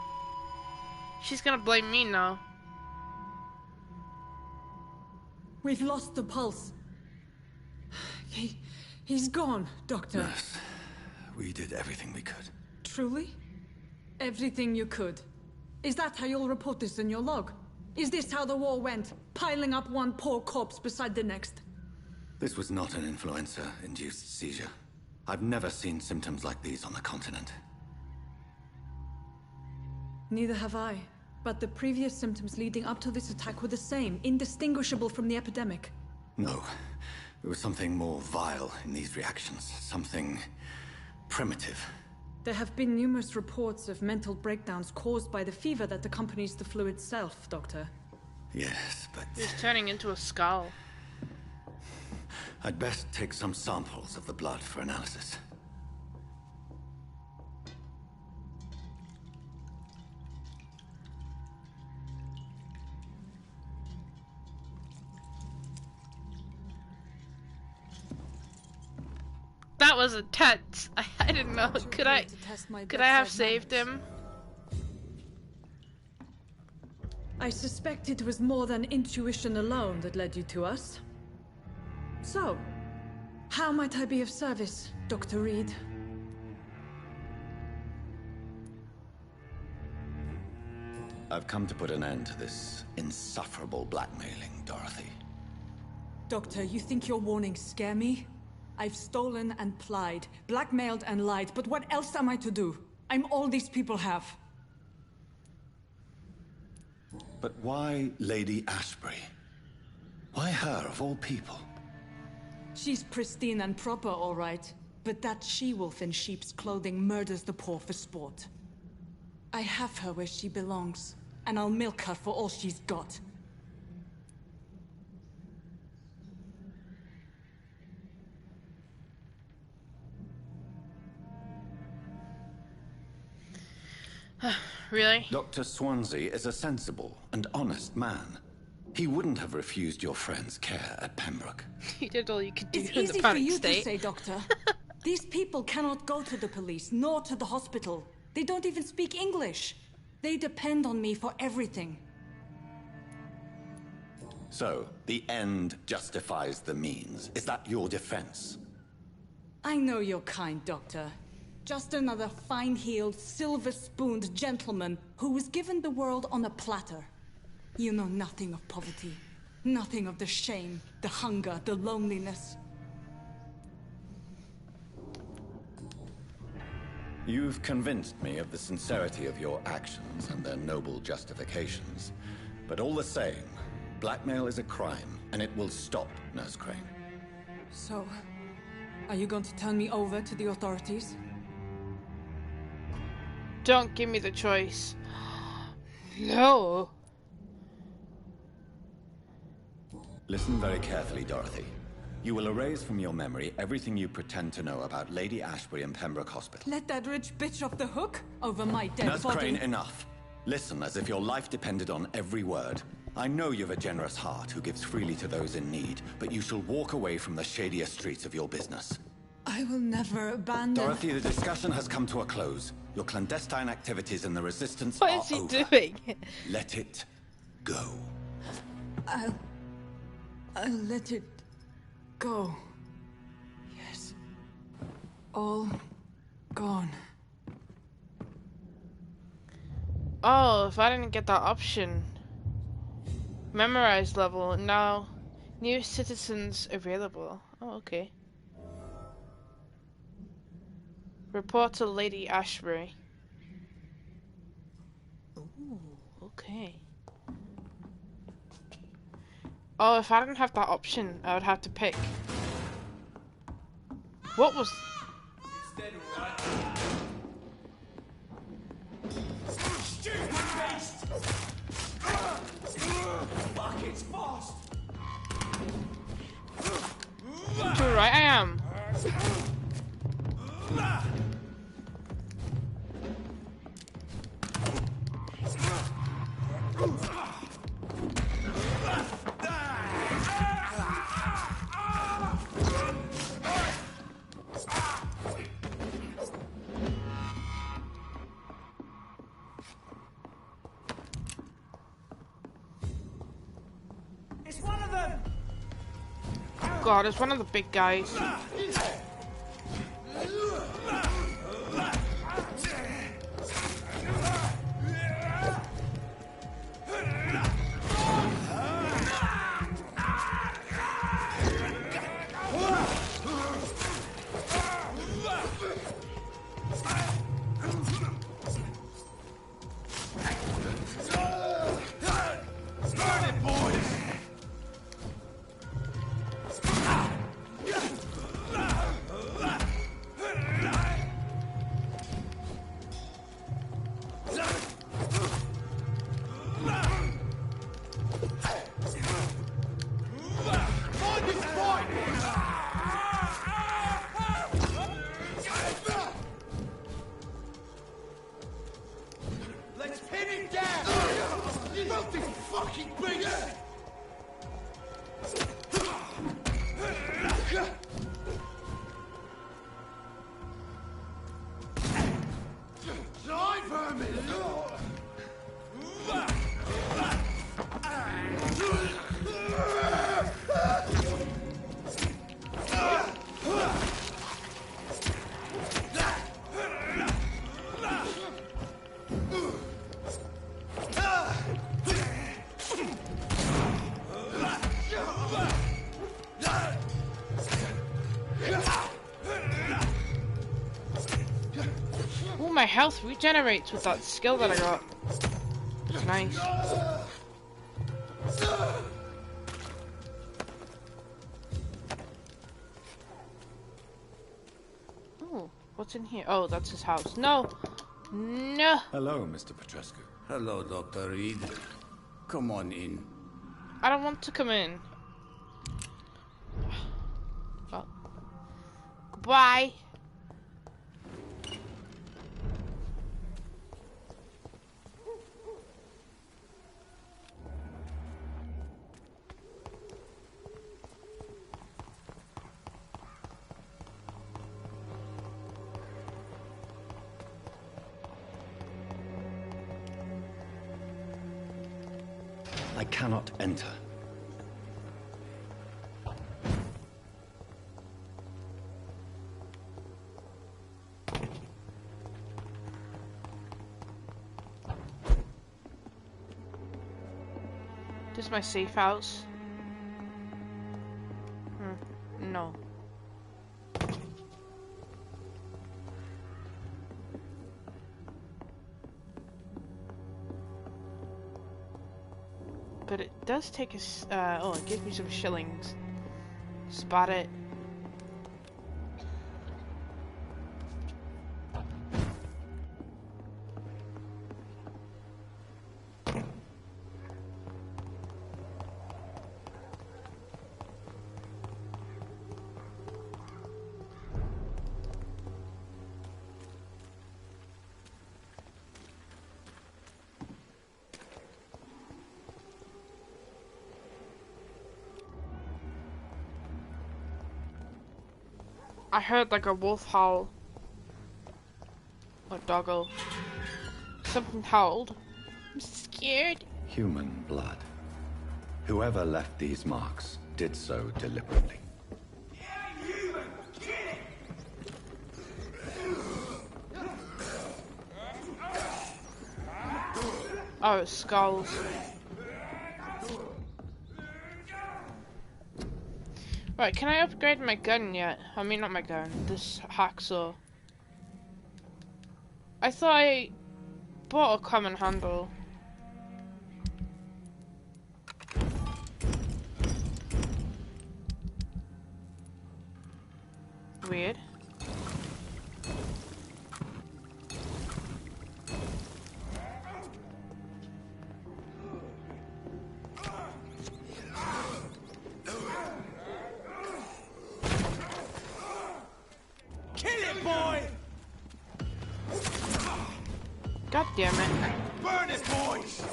She's gonna blame me now. We've lost the pulse. He's gone, Doctor. Nurse, we did everything we could. Truly? Everything you could? Is that how you'll report this in your log? Is this how the war went? Piling up one poor corpse beside the next? This was not an influenza-induced seizure. I've never seen symptoms like these on the continent. Neither have I. But the previous symptoms leading up to this attack were the same, indistinguishable from the epidemic. No. There was something more vile in these reactions. Something primitive. There have been numerous reports of mental breakdowns caused by the fever that accompanies the flu itself, Doctor. Yes, but... He's turning into a skull. I'd best take some samples of the blood for analysis. That was intense. I didn't know. Could I have saved him? I suspect it was more than intuition alone that led you to us. So, How might I be of service, Dr. Reed? I've come to put an end to this insufferable blackmailing, Dorothy. Doctor, you think your warnings scare me? I've stolen and plied, blackmailed and lied, but what else am I to do? I'm all these people have. But why Lady Ashbury? Why her, of all people? She's pristine and proper, all right. But that she-wolf in sheep's clothing murders the poor for sport. I have her where she belongs, and I'll milk her for all she's got. Really? Dr. Swansea is a sensible and honest man. He wouldn't have refused your friend's care at Pembroke. You did all you could do It's in the easy for panic you state. to say, Doctor. These people cannot go to the police, nor to the hospital. They don't even speak English. They depend on me for everything. So, the end justifies the means. Is that your defense? I know you're kind, Doctor. Just another fine-heeled, silver-spooned gentleman who was given the world on a platter. You know nothing of poverty. Nothing of the shame, the hunger, the loneliness. You've convinced me of the sincerity of your actions and their noble justifications. But all the same, blackmail is a crime, and it will stop, Nurse Crane. So, are you going to turn me over to the authorities? Don't give me the choice. No. Listen very carefully, Dorothy. You will erase from your memory everything you pretend to know about Lady Ashbury and Pembroke Hospital. Let that rich bitch off the hook over my dead Nurse body. Crane, enough. Listen as if your life depended on every word. I know you've a generous heart who gives freely to those in need, but you shall walk away from the shadier streets of your business. I will never abandon... Dorothy, the discussion has come to a close. Your clandestine activities in the Resistance What are is he over. doing? Let it go. I'll let it go. Yes. All gone. Oh, if I didn't get that option. Memorize level. Now, new citizens available. Oh, okay. Report to Lady Ashbury. Ooh, okay. Oh, if I didn't have that option, I would have to pick. What was... Dead, right? Fuck, it's fast! You're right, I am. It's one of them! God, it's one of the big guys. Let's pin it down! You don't think fucking big! Die, vermin! my health regenerates with that skill that I got. It's nice. Oh, what's in here? Oh, that's his house. No! No! Hello, Mr. Petrescu. Hello, Dr. Reed. Come on in. I don't want to come in. Well. Goodbye. I cannot enter. This is my safe house. No. But it does take a oh, it gives me some shillings. Spot it. I heard like a wolf howl. Or doggo. Something howled. I'm scared. Human blood. Whoever left these marks did so deliberately. Oh, it's skulls. Right, can I upgrade my gun yet? I mean, not my gun, this hacksaw. I thought I bought a common handle. Weird. God damn it. Burn it, boys!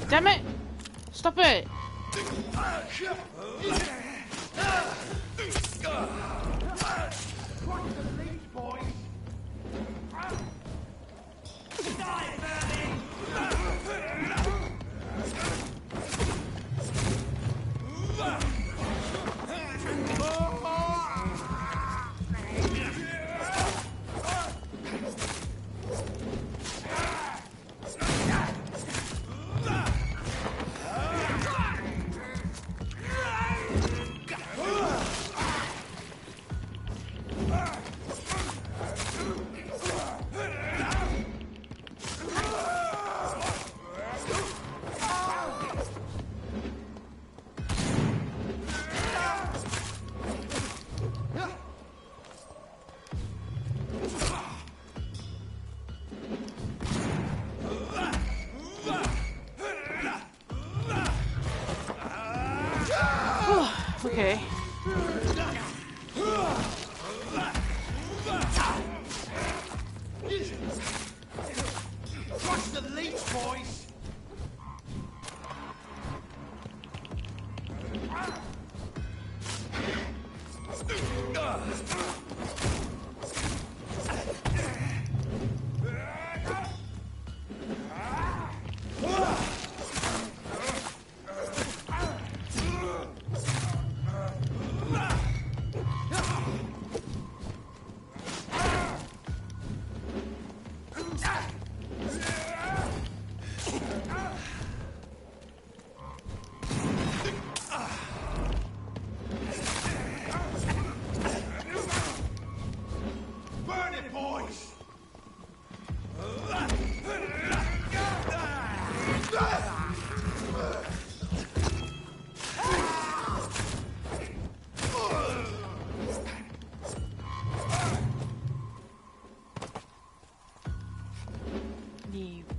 Damn it! Stop it! Okay. Watch the leech, boys!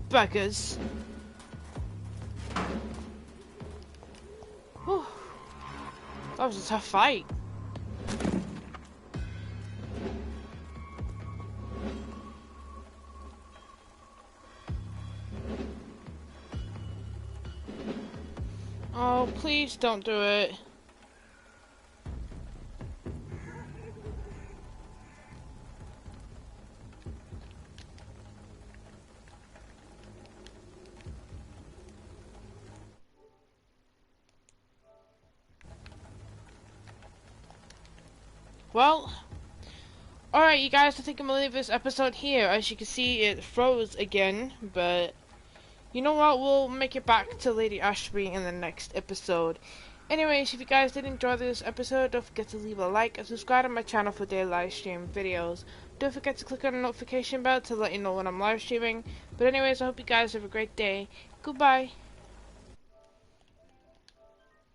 Beggars. Whew. That was a tough fight. Oh, please don't do it. Well, alright you guys, I think I'm gonna leave this episode here. As you can see, it froze again, but you know what, we'll make it back to Lady Ashby in the next episode. Anyways, if you guys did enjoy this episode, don't forget to leave a like and subscribe to my channel for daily live stream videos. Don't forget to click on the notification bell to let you know when I'm live streaming. But anyways, I hope you guys have a great day. Goodbye.